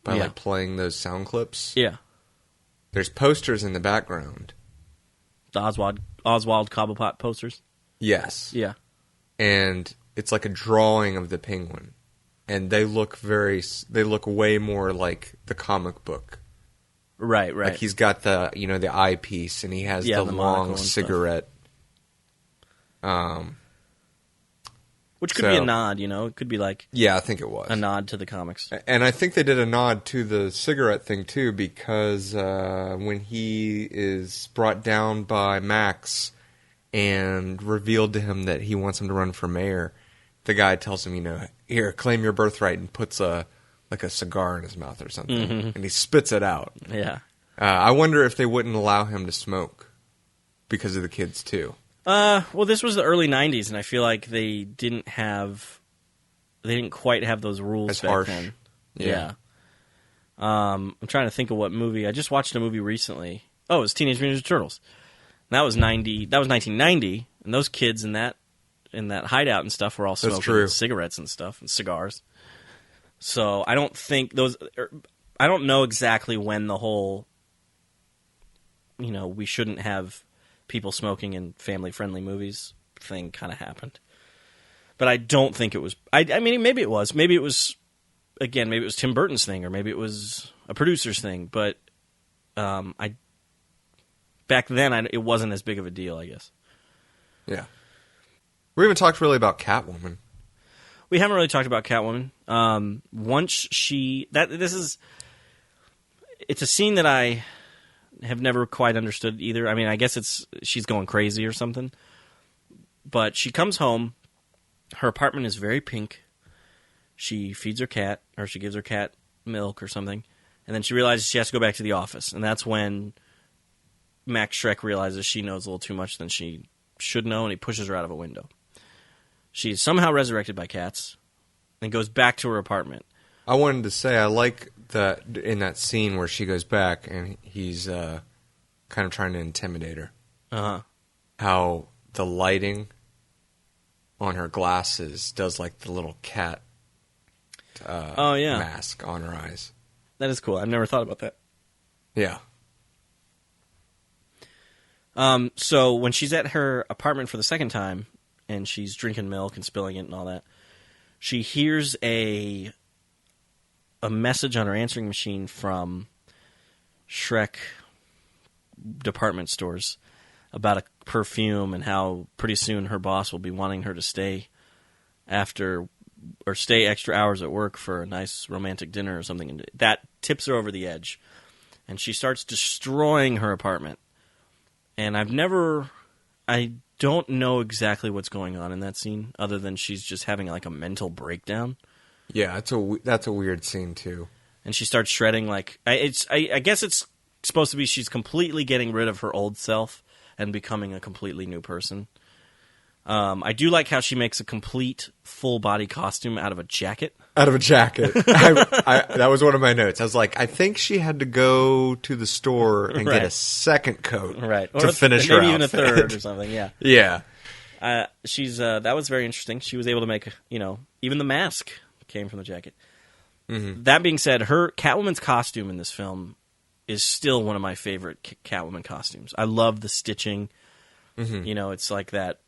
by like playing those sound clips? Yeah. There's posters in the background. The Oswald Cobblepot posters? Yes. Yeah. And it's like a drawing of the penguin. And they look way more like the comic book. Right. Like he's got the, the eyepiece and he has the long cigarette. Which could be a nod, It could be like Yeah, I think it was. a nod to the comics. And I think they did a nod to the cigarette thing, too, because when he is brought down by Max and revealed to him that he wants him to run for mayor, the guy tells him, here, claim your birthright, and puts a cigar in his mouth or something. Mm-hmm. And he spits it out. Yeah. I wonder if they wouldn't allow him to smoke because of the kids, too. Well, this was the early 90s, and I feel like they didn't quite have those rules As back harsh. then. Yeah. I'm trying to think of what movie. I just watched a movie recently. Oh, it was Teenage Mutant Ninja Turtles. And that was 1990, and those kids in that hideout and stuff were all smoking cigarettes and stuff and cigars. So I don't think I don't know exactly when the whole we shouldn't have people smoking in family-friendly movies thing kind of happened. But I don't think it was... I mean, maybe it was. Maybe it was Tim Burton's thing, or maybe it was a producer's thing. But back then, it wasn't as big of a deal, I guess. Yeah. We haven't talked really about Catwoman. We haven't really talked about Catwoman. Once this is... it's a scene that I have never quite understood either. I mean, I guess she's going crazy or something. But she comes home. Her apartment is very pink. She feeds her cat, or she gives her cat milk or something. And then she realizes she has to go back to the office. And that's when Max Schreck realizes she knows a little too much than she should know, and he pushes her out of a window. She's somehow resurrected by cats and goes back to her apartment. I wanted to say, I like that in that scene where she goes back and he's kind of trying to intimidate her. Uh-huh. How the lighting on her glasses does like the little cat mask on her eyes. That is cool. I've never thought about that. Yeah. So when she's at her apartment for the second time, and she's drinking milk and spilling it and all that, she hears a message on her answering machine from Shrek department stores about a perfume and how pretty soon her boss will be wanting her to stay stay extra hours at work for a nice romantic dinner or something. And that tips her over the edge, and she starts destroying her apartment. And I don't know exactly what's going on in that scene, other than she's just having like a mental breakdown. Yeah, that's a weird scene too. And she starts shredding I guess it's supposed to be she's completely getting rid of her old self and becoming a completely new person. I do like how she makes a complete full body costume out of a jacket. Out of a jacket. That was one of my notes. I was like, I think she had to go to the store and get a second coat to finish her outfit. Maybe even a third or something, yeah. Yeah. That was very interesting. She was able to make, even the mask came from the jacket. Mm-hmm. That being said, her Catwoman's costume in this film is still one of my favorite Catwoman costumes. I love the stitching. Mm-hmm. It's like that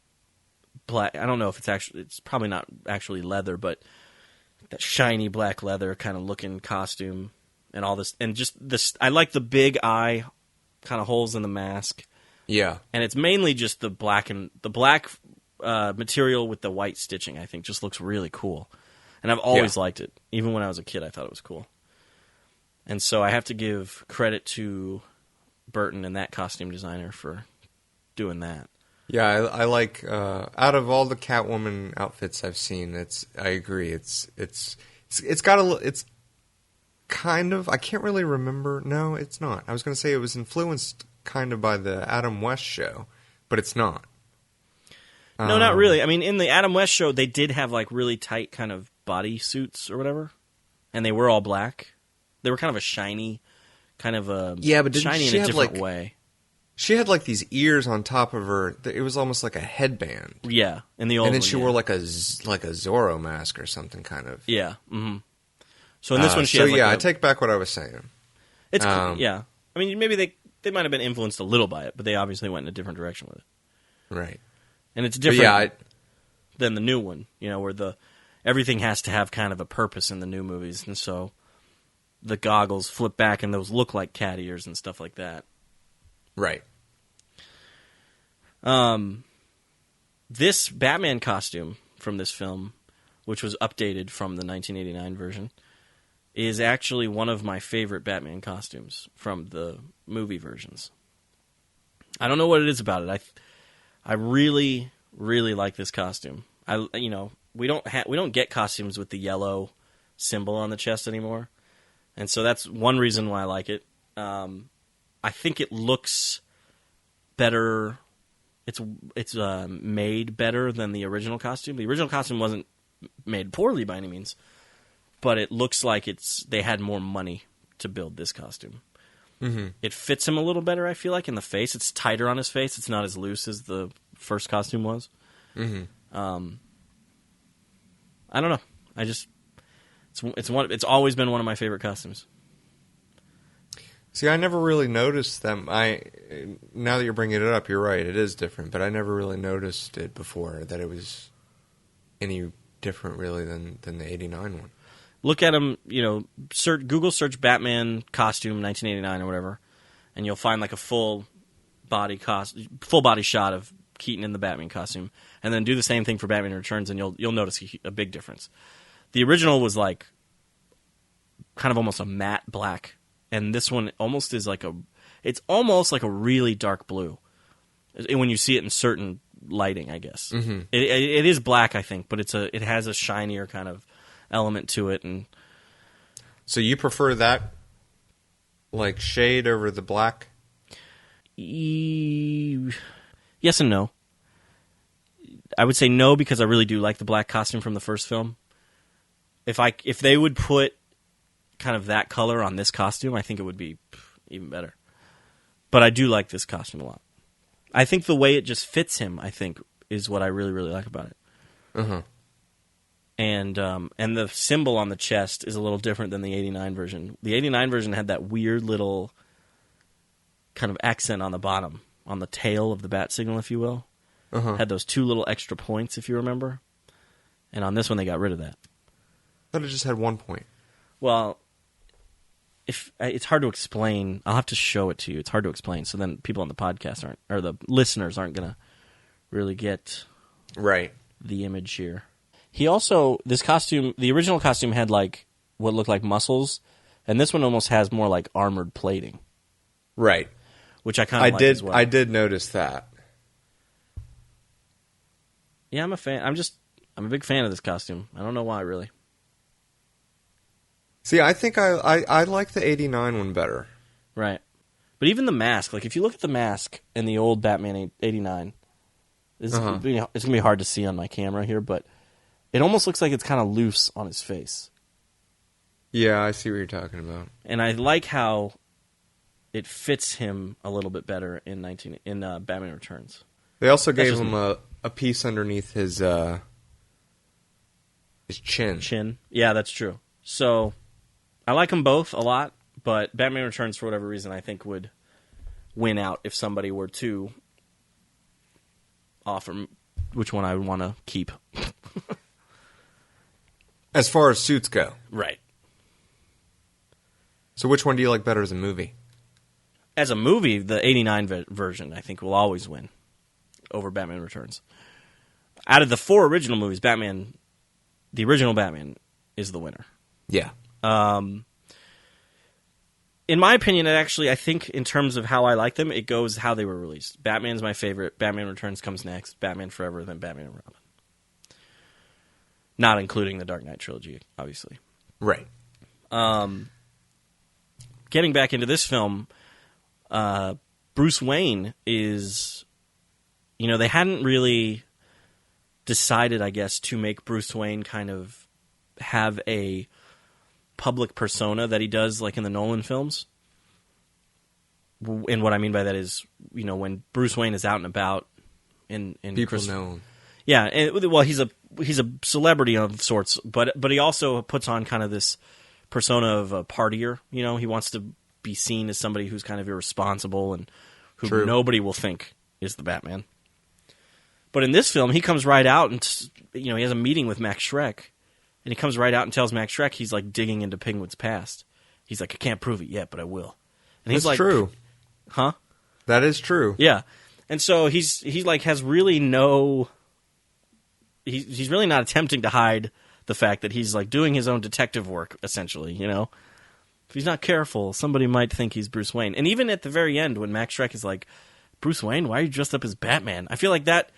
black. I don't know if it's probably not actually leather, but that shiny black leather kind of looking costume and all this, and just this. I like the big eye kind of holes in the mask. Yeah, and it's mainly just the black material with the white stitching. I think just looks really cool, and I've always liked it. Even when I was a kid, I thought it was cool. And so I have to give credit to Burton and that costume designer for doing that. Yeah, I like out of all the Catwoman outfits I've seen, I agree. It's kind of, I can't really remember. No, it's not. I was going to say it was influenced kind of by the Adam West show, but it's not. No, not really. I mean, in the Adam West show, they did have like really tight kind of body suits or whatever, and they were all black. They were kind of a shiny, kind of a but shiny in a different way. She had like these ears on top of her. It was almost like a headband. Yeah, in the old. And then she wore like a Zorro mask or something, kind of. Yeah. Mm-hmm. So in this one, she has I take back what I was saying. It's yeah. I mean, maybe they might have been influenced a little by it, but they obviously went in a different direction with it. Right. And it's different than the new one, where everything has to have kind of a purpose in the new movies, and so the goggles flip back and those look like cat ears and stuff like that. Right. This Batman costume from this film, which was updated from the 1989 version, is actually one of my favorite Batman costumes from the movie versions. I don't know what it is about it. I really, really like this costume. We don't get costumes with the yellow symbol on the chest anymore, and so that's one reason why I like it. I think it looks better. It's made better than the original costume. The original costume wasn't made poorly by any means, but it looks like they had more money to build this costume. Mm-hmm. It fits him a little better, I feel like, in the face. It's tighter on his face. It's not as loose as the first costume was. Mm-hmm. I don't know. It's always been one of my favorite costumes. See, I never really noticed them. Now that you're bringing it up, you're right. It is different, but I never really noticed it before, that it was any different, really, than the 89 one. Look at them, Google search Batman costume 1989 or whatever, and you'll find like a full body shot of Keaton in the Batman costume, and then do the same thing for Batman Returns, and you'll notice a big difference. The original was like kind of almost a matte black, and this one almost is it's almost like a really dark blue when you see it in certain lighting, I guess. Mm-hmm. It is black, I think, but it has a shinier kind of element to it. And so you prefer that like shade over the black? Yes and no. I would say no because I really do like the black costume from the first film. If they would put kind of that color on this costume, I think it would be even better. But I do like this costume a lot. I think the way it just fits him, I think, is what I really, really like about it. Uh-huh. And the symbol on the chest is a little different than the 89 version. The 89 version had that weird little kind of accent on the bottom, on the tail of the bat signal, if you will. Uh-huh. Had those 2 little extra points, if you remember. And on this one, they got rid of that. I thought it just had 1 point. Well, it's hard to explain. I'll have to show it to you. It's hard to explain. So then people on the podcast or the listeners aren't going to really get the image here. He also, this costume, the original costume had like what looked like muscles, and this one almost has more like armored plating. Right. Which I kind of like as well. I did notice that. Yeah, I'm a fan. I'm a big fan of this costume. I don't know why, really. See, I think I like the 89 one better. Right. But even the mask, like if you look at the mask in the old Batman 89, it's going to be hard to see on my camera here, but it almost looks like it's kind of loose on his face. Yeah, I see what you're talking about. And I like how it fits him a little bit better in Batman Returns. They also gave him a piece underneath his chin. Yeah, that's true. So I like them both a lot, but Batman Returns, for whatever reason, I think would win out if somebody were to offer which one I would want to keep. As far as suits go. Right. So which one do you like better as a movie? As a movie, the 89 version, I think, will always win over Batman Returns. Out of the 4 original movies, the original Batman is the winner. Yeah. In my opinion, I think in terms of how I like them, it goes how they were released. Batman's my favorite. Batman Returns comes next. Batman Forever, then Batman and Robin. Not including the Dark Knight trilogy, obviously. Right. Getting back into this film, Bruce Wayne is, they hadn't really decided, I guess, to make Bruce Wayne kind of have a public persona that he does like in the Nolan films. And what I mean by that is, when Bruce Wayne is out and about in people know him. Yeah, well, he's a celebrity of sorts, but he also puts on kind of this persona of a partier. He wants to be seen as somebody who's kind of irresponsible and who nobody will think is the Batman. But in this film, he comes right out and he has a meeting with Max Schreck, and he comes right out and tells Max Schreck he's like digging into Penguin's past. He's like, I can't prove it yet, but I will. And he's That's like, true. Huh? That is true. Yeah, and so he like has really no. He's really not attempting to hide the fact that he's like doing his own detective work, essentially, If he's not careful, somebody might think he's Bruce Wayne. And even at the very end, when Max Schreck is like, Bruce Wayne, why are you dressed up as Batman? I feel like that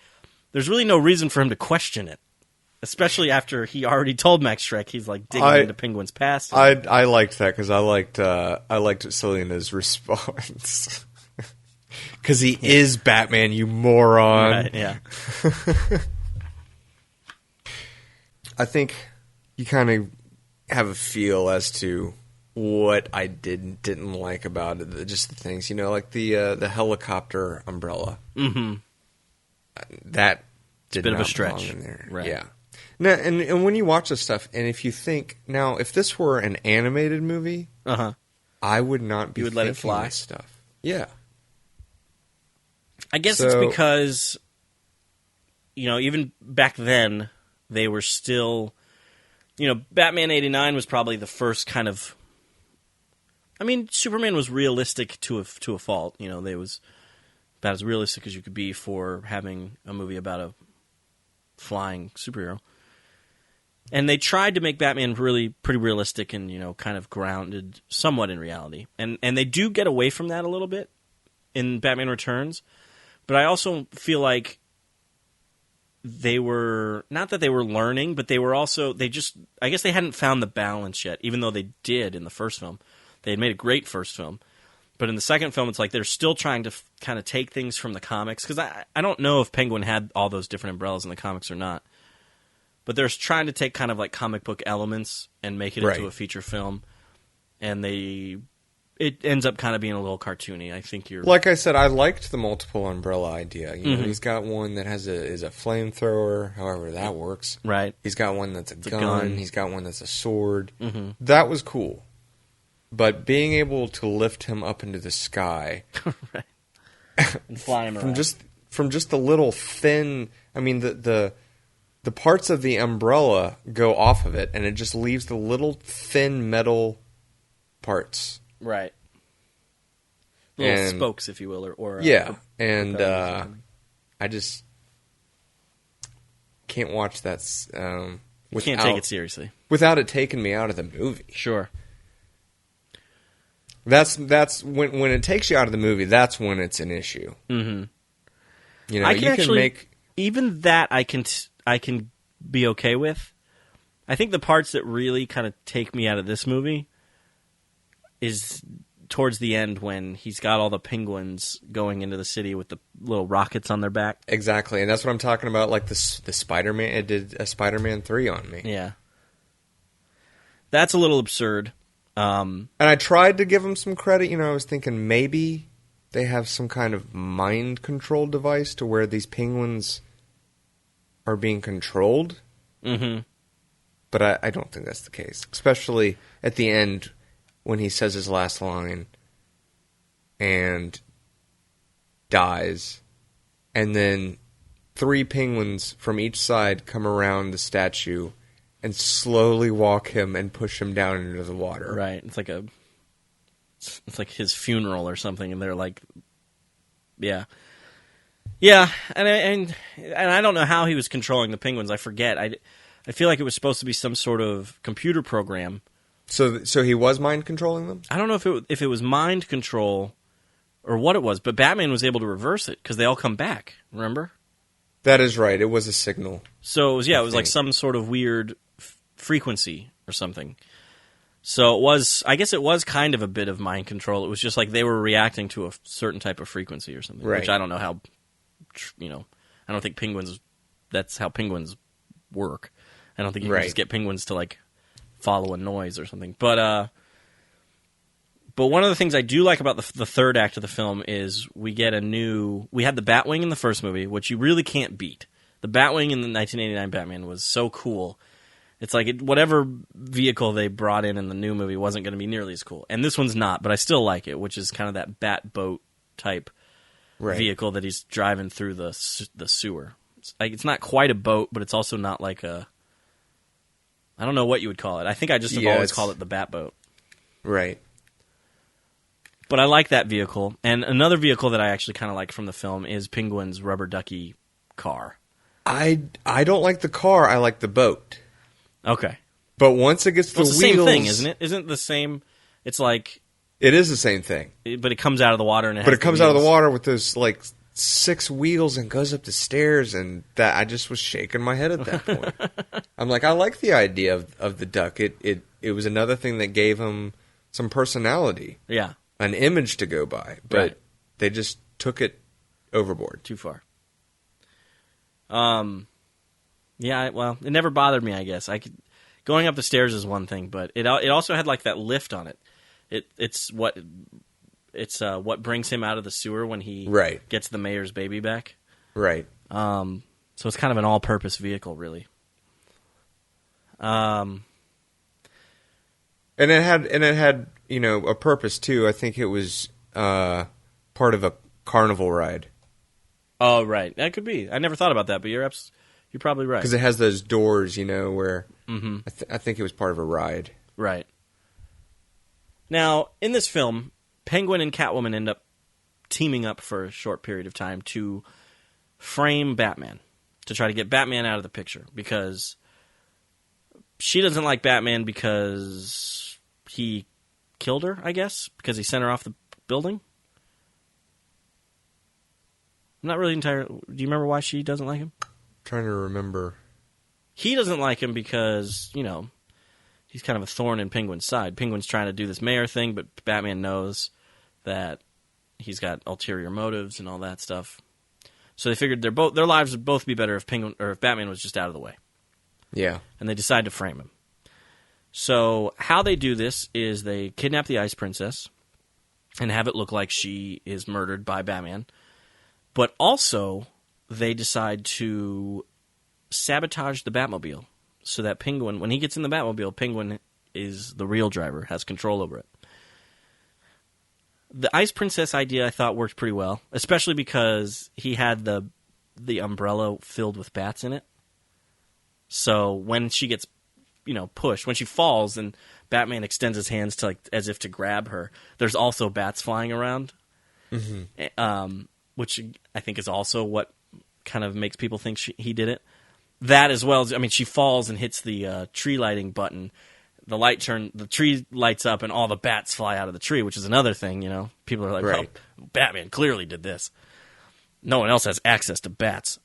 there's really no reason for him to question it. Especially after he already told Max Schreck he's like digging into Penguin's past. I liked that because I liked Selena's response. Because he is Batman, you moron. Right, yeah. I think you kind of have a feel as to what I didn't like about it. Just the things, like the helicopter umbrella. Mm-hmm. That did it's a bit not of a stretch. belong in there. Right. Yeah. Now, and when you watch this stuff, and if you think now, if this were an animated movie, I would not be. You would let it fly. This stuff. Yeah. I guess it's because, even back then, they were still, Batman 89 was probably the first kind of, Superman was realistic to a fault. They was about as realistic as you could be for having a movie about a flying superhero. And they tried to make Batman really pretty realistic and, kind of grounded somewhat in reality. And they do get away from that a little bit in Batman Returns. But I also feel like they were, not that they were learning, but they were also, I guess they hadn't found the balance yet, even though they did in the first film. They had made a great first film. But in the second film, it's like they're still trying to kind of take things from the comics. Because I don't know if Penguin had all those different umbrellas in the comics or not. But they're trying to take kind of like comic book elements and make it into a feature film. And it ends up kind of being a little cartoony. I think you're... Like I said, I liked the multiple umbrella idea. You know, he's got one that is a flamethrower, however that works. Right. He's got one that's a gun. He's got one that's a sword. Mm-hmm. That was cool. But being able to lift him up into the sky... right. And fly him around. From just the little thin... I mean, the parts of the umbrella go off of it, and it just leaves the little thin metal parts. Right. Little spokes, if you will, or I just can't watch that. You can't take it seriously without it taking me out of the movie. Sure. That's when it takes you out of the movie. That's when it's an issue. Mm-hmm. You know, you can make even that. I can be okay with. I think the parts that really kind of take me out of this movie is towards the end when he's got all the penguins going into the city with the little rockets on their back. Exactly, and that's what I'm talking about. Like the Spider-Man, it did a Spider-Man 3 on me. Yeah, that's a little absurd. And I tried to give him some credit. You know, I was thinking maybe they have some kind of mind control device to where these penguins are being controlled. Mm-hmm. But I don't think that's the case, especially at the end when he says his last line and dies, and then 3 penguins from each side come around the statue and slowly walk him and push him down into the water. Right. It's like his funeral or something, and they're like, yeah. Yeah, and I don't know how he was controlling the penguins. I forget. I feel like it was supposed to be some sort of computer program. So he was mind controlling them? I don't know if it was mind control or what it was, but Batman was able to reverse it because they all come back. Remember? That is right. It was a signal. So it was like some sort of weird frequency or something. So I guess it was kind of a bit of mind control. It was just like they were reacting to a certain type of frequency or something, right. Which I don't know how. I don't think penguins. That's how penguins work. I don't think you can just get penguins to like follow a noise or something. But one of the things I do like about the third act of the film is we had the Batwing in the first movie, which you really can't beat. The Batwing in the 1989 Batman was so cool. It's like whatever vehicle they brought in the new movie wasn't going to be nearly as cool. And this one's not, but I still like it, which is kind of that bat boat type vehicle that he's driving through the sewer. It's not quite a boat, but it's also not like a... I don't know what you would call it. I think I just have always called it the bat boat. Right. But I like that vehicle. And another vehicle that I actually kind of like from the film is Penguin's rubber ducky car. I don't like the car. I like the boat. Okay. But once it gets the wheels... It's the same thing, isn't it? Isn't it the same... It's like... It is the same thing. But it comes out of the water and it comes out of the water with those, like, 6 wheels and goes up the stairs, and that I just was shaking my head at that point. I'm like, I like the idea of the duck. It was another thing that gave him some personality. Yeah. An image to go by. But they just took it overboard. Too far. Yeah, well, it never bothered me, I guess. Going up the stairs is one thing, but it also had like that lift on it. It's what brings him out of the sewer when he gets the mayor's baby back. Right. So it's kind of an all-purpose vehicle, really. And it had a purpose too. I think it was part of a carnival ride. Oh, right. That could be. I never thought about that, but you're probably right. Because it has those doors, where I think it was part of a ride. Right. Now, in this film, Penguin and Catwoman end up teaming up for a short period of time to frame Batman, to try to get Batman out of the picture, because she doesn't like Batman because he killed her, I guess, because he sent her off the building. I'm not really entirely... Do you remember why she doesn't like him? Trying to remember. He doesn't like him because, he's kind of a thorn in Penguin's side. Penguin's trying to do this mayor thing, but Batman knows that he's got ulterior motives and all that stuff. So they figured their lives would both be better if Batman was just out of the way. Yeah. And they decide to frame him. So how they do this is they kidnap the Ice Princess and have it look like she is murdered by Batman. But also, they decide to sabotage the Batmobile so that Penguin, when he gets in the Batmobile, Penguin is the real driver, has control over it. The Ice Princess idea I thought worked pretty well, especially because he had the umbrella filled with bats in it. So when she gets, pushed, when she falls and Batman extends his hands to as if to grab her, there's also bats flying around. Mm-hmm. Which I think is also what kind of makes people think he did it. That as well as, she falls and hits the tree lighting button. The tree lights up and all the bats fly out of the tree, which is another thing, People are like, right. Oh, Batman clearly did this. No one else has access to bats.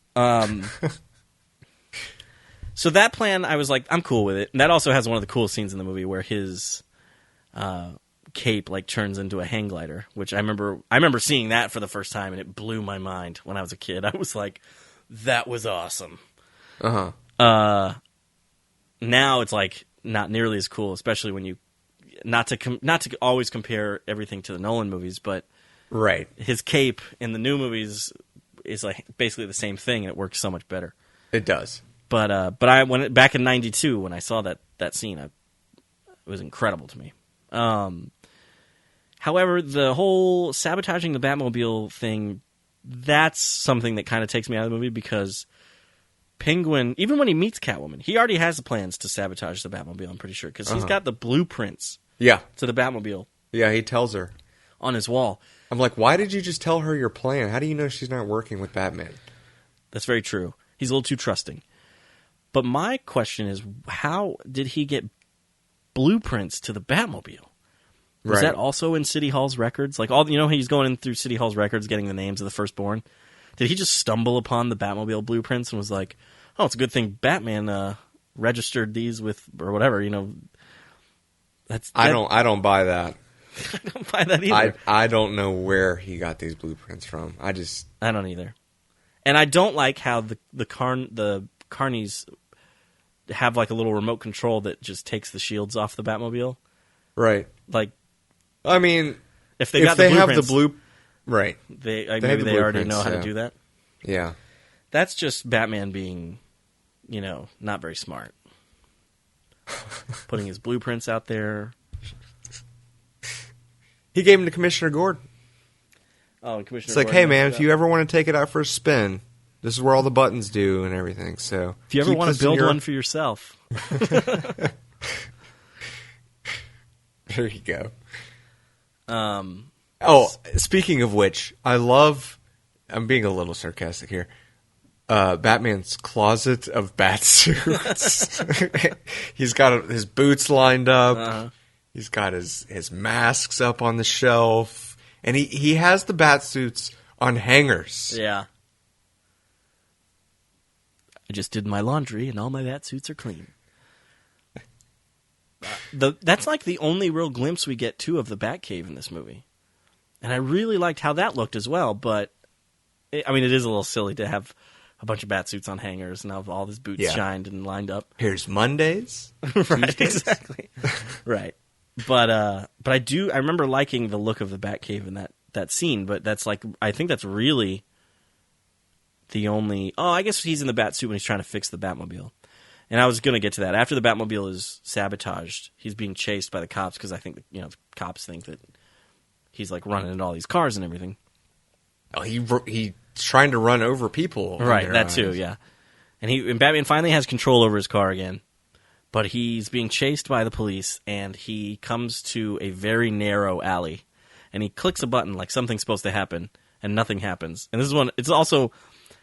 So that plan, I was like, I'm cool with it. And that also has one of the coolest scenes in the movie where his cape turns into a hang glider, which I remember seeing that for the first time, and it blew my mind when I was a kid. I was like, that was awesome. Uh-huh. Now it's not nearly as cool, especially when you not to always compare everything to the Nolan movies, but right, his cape in the new movies is basically the same thing, and it works so much better. It does. But I went back in '92 when I saw that scene. It was incredible to me. However, the whole sabotaging the Batmobile thing, that's something that kind of takes me out of the movie because Penguin, even when he meets Catwoman, he already has the plans to sabotage the Batmobile, I'm pretty sure, because he's got the blueprints to the Batmobile. Yeah, he tells her. On his wall. I'm like, why did you just tell her your plan? How do you know she's not working with Batman? That's very true. He's a little too trusting. But my question is, how did he get blueprints to the Batmobile? Was that also in City Hall's records? He's going in through City Hall's records getting the names of the firstborn. Did he just stumble upon the Batmobile blueprints and was like, oh, it's a good thing Batman registered these with, or whatever, I don't buy that. I don't buy that either. I don't know where he got these blueprints from. I don't either. And I don't like how the Carnies have a little remote control that just takes the shields off the Batmobile. Right. If they have the blue, right? Maybe they already know how to do that. Yeah. That's just Batman being, not very smart. Putting his blueprints out there. He gave them to Commissioner Gordon. Oh, and Commissioner It's like, Gordon, hey man, if you ever want to take it out for a spin, this is where all the buttons do and everything. So if you ever want to build one for yourself. There you go. Oh, speaking of which, I'm being a little sarcastic here, Batman's closet of Batsuits. He's got his boots lined up. Uh-huh. He's got his masks up on the shelf. And he has the Batsuits on hangers. Yeah. I just did my laundry, and all my Batsuits are clean. That's the only real glimpse we get, too, of the Batcave in this movie. And I really liked how that looked as well, but, it is a little silly to have a bunch of Batsuits on hangers and have all his boots shined and lined up. Here's Mondays. Right, exactly. Right. But I remember liking the look of the Batcave in that scene, but that's I think that's really the only... Oh, I guess he's in the Batsuit when he's trying to fix the Batmobile. And I was going to get to that. After the Batmobile is sabotaged, he's being chased by the cops because I think the cops think that he's running into all these cars and everything. Oh, he's trying to run over people. Right, that too, yeah. And Batman finally has control over his car again, but he's being chased by the police, and he comes to a very narrow alley, and he clicks a button like something's supposed to happen, and nothing happens. And this is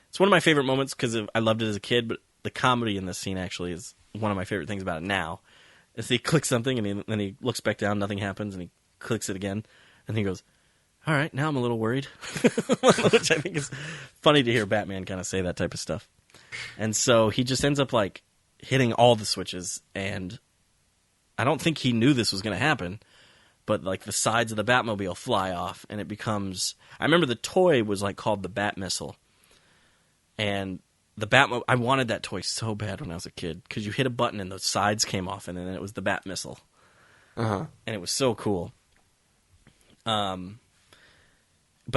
it's one of my favorite moments because I loved it as a kid, but the comedy in this scene actually is one of my favorite things about it now. Is he clicks something and then he looks back down, nothing happens, and he clicks it again, and he goes, "All right, now I'm a little worried," which I think is funny to hear Batman kind of say that type of stuff. And so he just ends up like hitting all the switches, and I don't think he knew this was going to happen, but like the sides of the Batmobile fly off, and it becomes. I remember the toy was like called the Bat Missile, and the Batmobile. I wanted that toy so bad when I was a kid because you hit a button and the sides came off, and then it was the Bat Missile, and it was so cool. But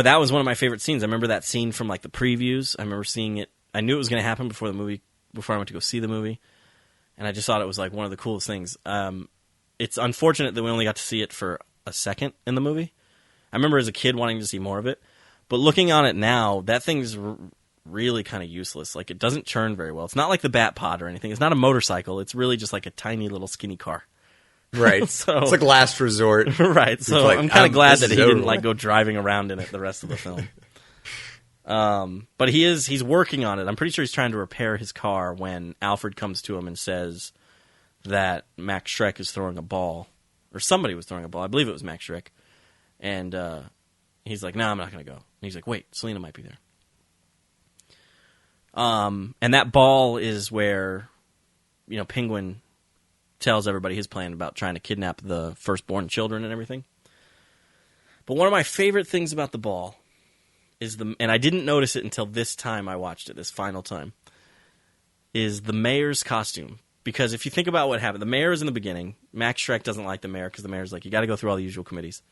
that was one of my favorite scenes. I remember that scene from like the previews. I remember seeing it. I knew it was going to happen before I went to go see the movie, and I just thought it was like one of the coolest things. It's unfortunate that we only got to see it for a second in the movie. I remember as a kid wanting to see more of it, but looking on it now, that thing's really kind of useless. Like, it doesn't churn very well. It's not like the Batpod or anything. It's not a motorcycle. It's really just like a tiny little skinny car. Right. So, it's like last resort. Right. So like, I'm kind of glad that he didn't over. like go driving around in it the rest of the film. But he's working on it. I'm pretty sure he's trying to repair his car when Alfred comes to him and says that Max Schreck is throwing a ball, or somebody was throwing a ball. I believe it was Max Schreck. And he's like, "No, I'm not going to go." And he's like, "Wait, Selena might be there." And that ball is where, Penguin tells everybody his plan about trying to kidnap the firstborn children and everything. But one of my favorite things about the ball is and I didn't notice it until this time I watched it, this final time, is the mayor's costume. Because if you think about what happened, the mayor is in the beginning. Max Schreck doesn't like the mayor because the mayor's like, "You got to go through all the usual committees."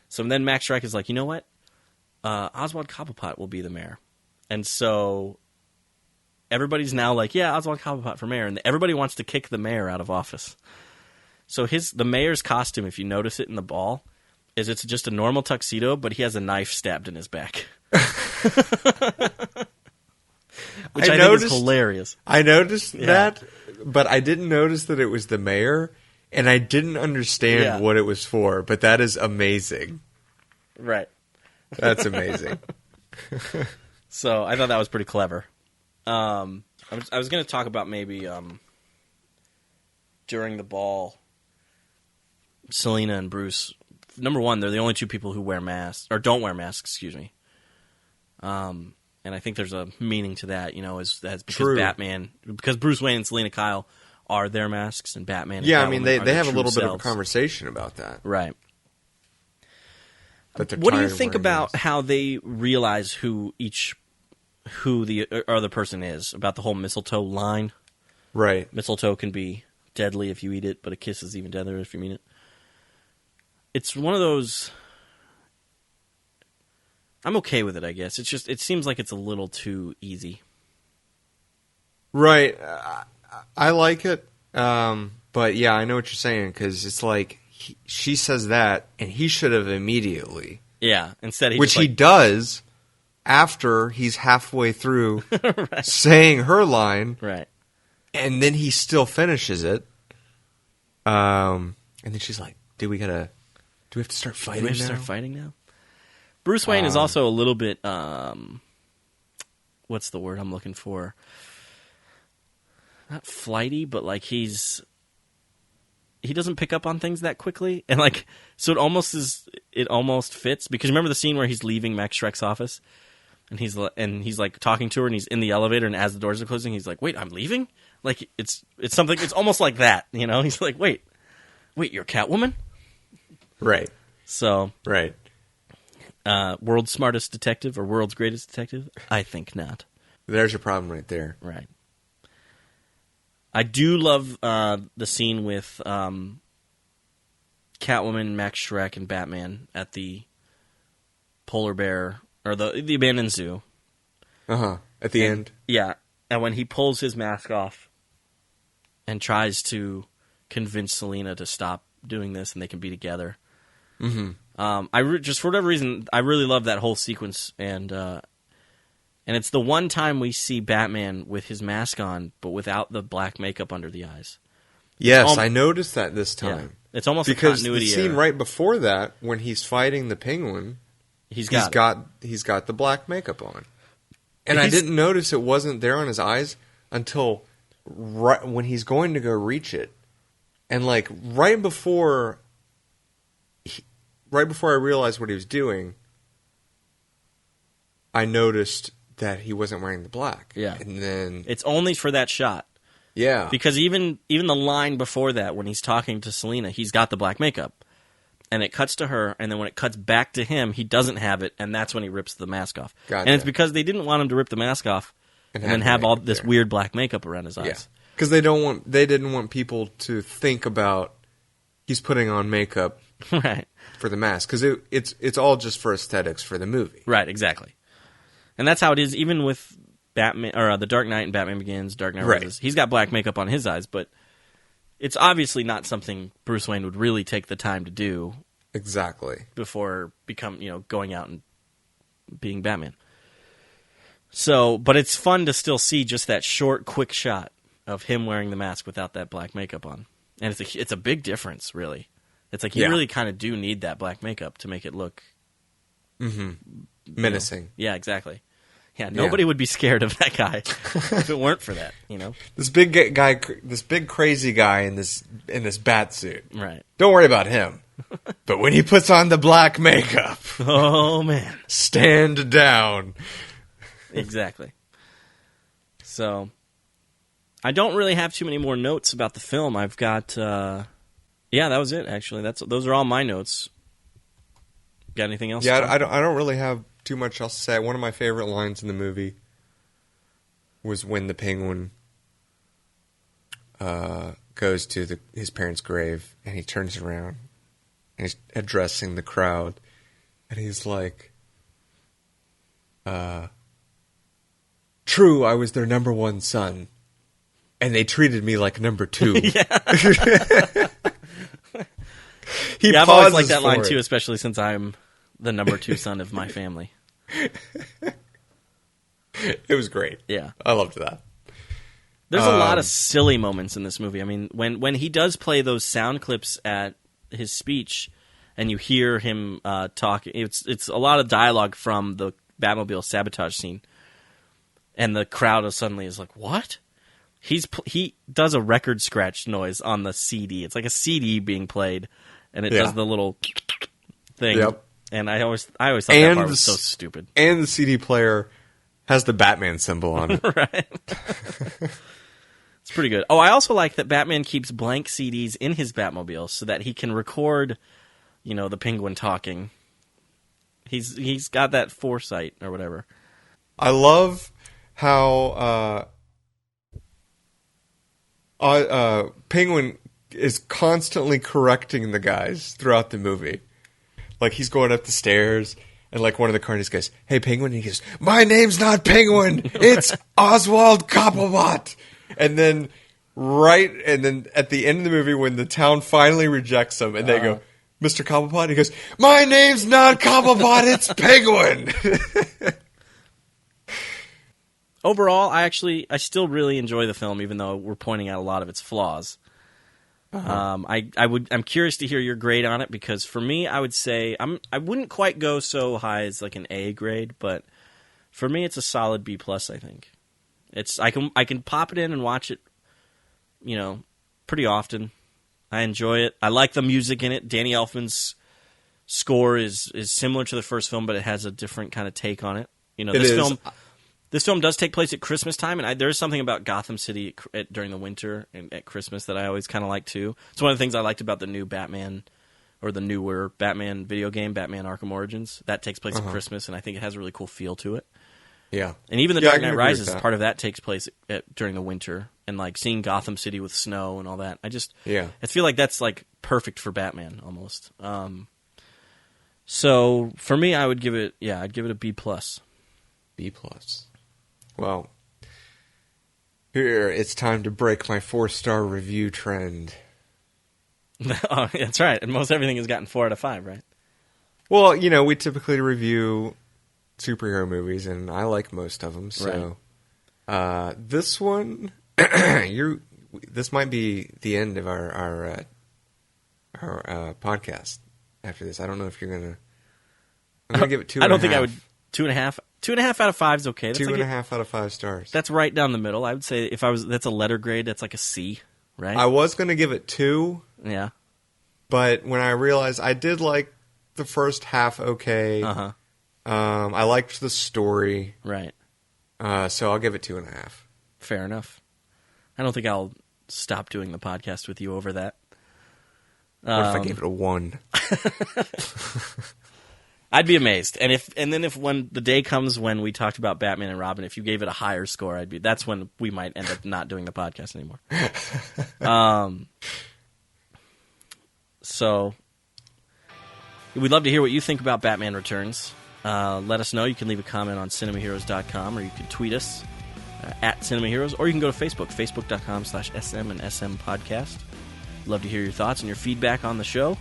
So then Max Schreck is like, "You know what? Oswald Cobblepot will be the mayor." And so everybody's now like, "Yeah, Oswald Cobblepot for mayor," and everybody wants to kick the mayor out of office. So the mayor's costume, if you notice it in the ball, is it's just a normal tuxedo, but he has a knife stabbed in his back. Which I think is hilarious. I noticed that, but I didn't notice that it was the mayor, and I didn't understand what it was for, but that is amazing. Right. That's amazing. So I thought that was pretty clever. I was going to talk about maybe during the ball, Selena and Bruce. Number one, they're the only two people who wear masks, or don't wear masks, excuse me. And I think there's a meaning to that, because True. because Bruce Wayne and Selena Kyle are their masks, and Batman and Yeah, Catwoman I mean, they have a little bit of a selves. conversation about that. Right. What do you think about how they realize who the other person is, about the whole mistletoe line? Right. Mistletoe can be deadly if you eat it, but a kiss is even deadlier if you mean it. It's one of those... I'm okay with it, I guess. It's just, it seems like it's a little too easy. Right. I like it. But yeah, I know what you're saying, because it's like, she says that, and he should have immediately. Yeah, instead he Which he does after he's halfway through right. saying her line. Right. And then he still finishes it. And then she's like, do we have to start fighting now? Do we have to start fighting now? Bruce Wayne is also a little bit, what's the word I'm looking for? Not flighty, but like he doesn't pick up on things that quickly. And like, so it almost fits, because remember the scene where he's leaving Max Schreck's office and he's like talking to her and he's in the elevator, and as the doors are closing, he's like, "Wait, I'm leaving?" Like it's something, it's almost like that, he's like, wait, you're Catwoman? Right. So, right. World's smartest detective or world's greatest detective? I think not. There's your problem right there. Right. I do love the scene with Catwoman, Max Schreck, and Batman at the polar bear, or the abandoned zoo. At the end. Yeah. And when he pulls his mask off and tries to convince Selena to stop doing this and they can be together. Mm-hmm. Just for whatever reason, I really love that whole sequence, and it's the one time we see Batman with his mask on, but without the black makot under the eyes. Yes, I noticed that this time. Yeah. It's almost because a continuity the scene error. right before that, when he's fighting the Penguin, he's got the black makeup on, and I didn't notice it wasn't there on his eyes until right when he's going to go reach it, and like right before I realized what he was doing, I noticed that he wasn't wearing the black. Yeah. And then It's only for that shot. Yeah. Because even the line before that, when he's talking to Selena, he's got the black makeup. And it cuts to her, and then when it cuts back to him, he doesn't have it, and that's when he rips the mask off. Gotcha. And it's because they didn't want him to rip the mask off and then have all this weird black makeup around his eyes. Yeah. Because they didn't want people to think about he's putting on makeup Right. for the mask. Because it's all just for aesthetics for the movie. Right, exactly. And that's how it is even with Batman, or The Dark Knight and Batman Begins, Dark Knight Rises. He's got black makeup on his eyes, but it's obviously not something Bruce Wayne would really take the time to do. Exactly. Before going out and being Batman. So, but it's fun to still see just that short, quick shot of him wearing the mask without that black makeup on. And it's a big difference, really. It's like you really kind of do need that black makeup to make it look menacing. Yeah, exactly. Yeah, nobody would be scared of that guy if it weren't for that, This big guy, this big crazy guy in this bat suit. Right. Don't worry about him. But when he puts on the black makeup, oh man, stand down. Exactly. So, I don't really have too many more notes about the film. I've got, that was it. Actually, those are all my notes. Got anything else? Yeah, I don't really have too much else to say. One of my favorite lines in the movie was when the Penguin goes to his parents' grave and he turns around and he's addressing the crowd and he's like, "True, I was their number one son, and they treated me like number two." I've always liked that line too, especially since I'm the number two son of my family. It was great. Yeah. I loved that. There's a lot of silly moments in this movie. I mean, when he does play those sound clips at his speech and you hear him talking, it's a lot of dialogue from the Batmobile sabotage scene. And the crowd suddenly is like, "What?" He does a record scratch noise on the CD. It's like a CD being played, and it does the little thing. Yep. And I always thought that part was so stupid. And the CD player has the Batman symbol on it. Right. It's pretty good. Oh, I also like that Batman keeps blank CDs in his Batmobile so that he can record, the Penguin talking. He's got that foresight or whatever. I love how Penguin is constantly correcting the guys throughout the movie. Like, he's going up the stairs, and like one of the carnies goes, "Hey, Penguin," and he goes, "My name's not Penguin, it's Oswald Cobblepot." And then at the end of the movie, when the town finally rejects him, and they go, "Mr. Cobblepot," he goes, "My name's not Cobblepot, it's Penguin." Overall, I still really enjoy the film, even though we're pointing out a lot of its flaws. I'm curious to hear your grade on it, because for me, I would say I wouldn't quite go so high as like an A grade, but for me, it's a solid B+. I think I can pop it in and watch it, pretty often. I enjoy it. I like the music in it. Danny Elfman's score is similar to the first film, but it has a different kind of take on it. This film does take place at Christmas time, and there's something about Gotham City during the winter and at Christmas that I always kind of like, too. It's one of the things I liked about the new Batman, or the newer Batman video game, Batman Arkham Origins. That takes place at Christmas, and I think it has a really cool feel to it. Yeah. And even The Dark Knight Rises, part of that takes place during the winter, and like seeing Gotham City with snow and all that. I feel like that's like perfect for Batman, almost. So, for me, I'd give it a B+. B+. Well, here it's time to break my 4-star review trend. Oh, that's right. And most everything has gotten 4 out of 5, right? Well, we typically review superhero movies, and I like most of them. So, this one, this might be the end of our podcast. After this, I don't know if you're gonna. I'm gonna give it 2.5. I don't think I would. 2.5. 2.5 out of 5 is okay. That's 2.5 out of 5 stars. That's right down the middle. I would say that's a letter grade, that's like a C, right? I was going to give it 2. Yeah. But when I realized I did like the first half okay. Uh-huh. I liked the story. Right. So I'll give it 2.5. Fair enough. I don't think I'll stop doing the podcast with you over that. What if I gave it a 1? I'd be amazed. And then if when the day comes when we talked about Batman and Robin, if you gave it a higher score, that's when we might end up not doing the podcast anymore. So we'd love to hear what you think about Batman Returns. Let us know. You can leave a comment on cinemaheroes.com, or you can tweet us at cinemaheroes, or you can go to Facebook, facebook.com/SM and SM podcast. Love to hear your thoughts and your feedback on the show.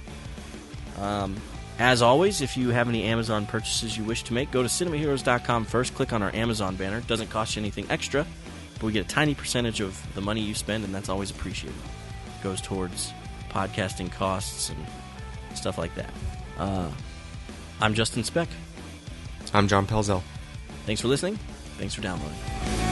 As always, if you have any Amazon purchases you wish to make, go to cinemaheroes.com first. Click on our Amazon banner. It doesn't cost you anything extra, but we get a tiny percentage of the money you spend, and that's always appreciated. It goes towards podcasting costs and stuff like that. I'm Justin Speck. I'm John Pelzel. Thanks for listening. Thanks for downloading.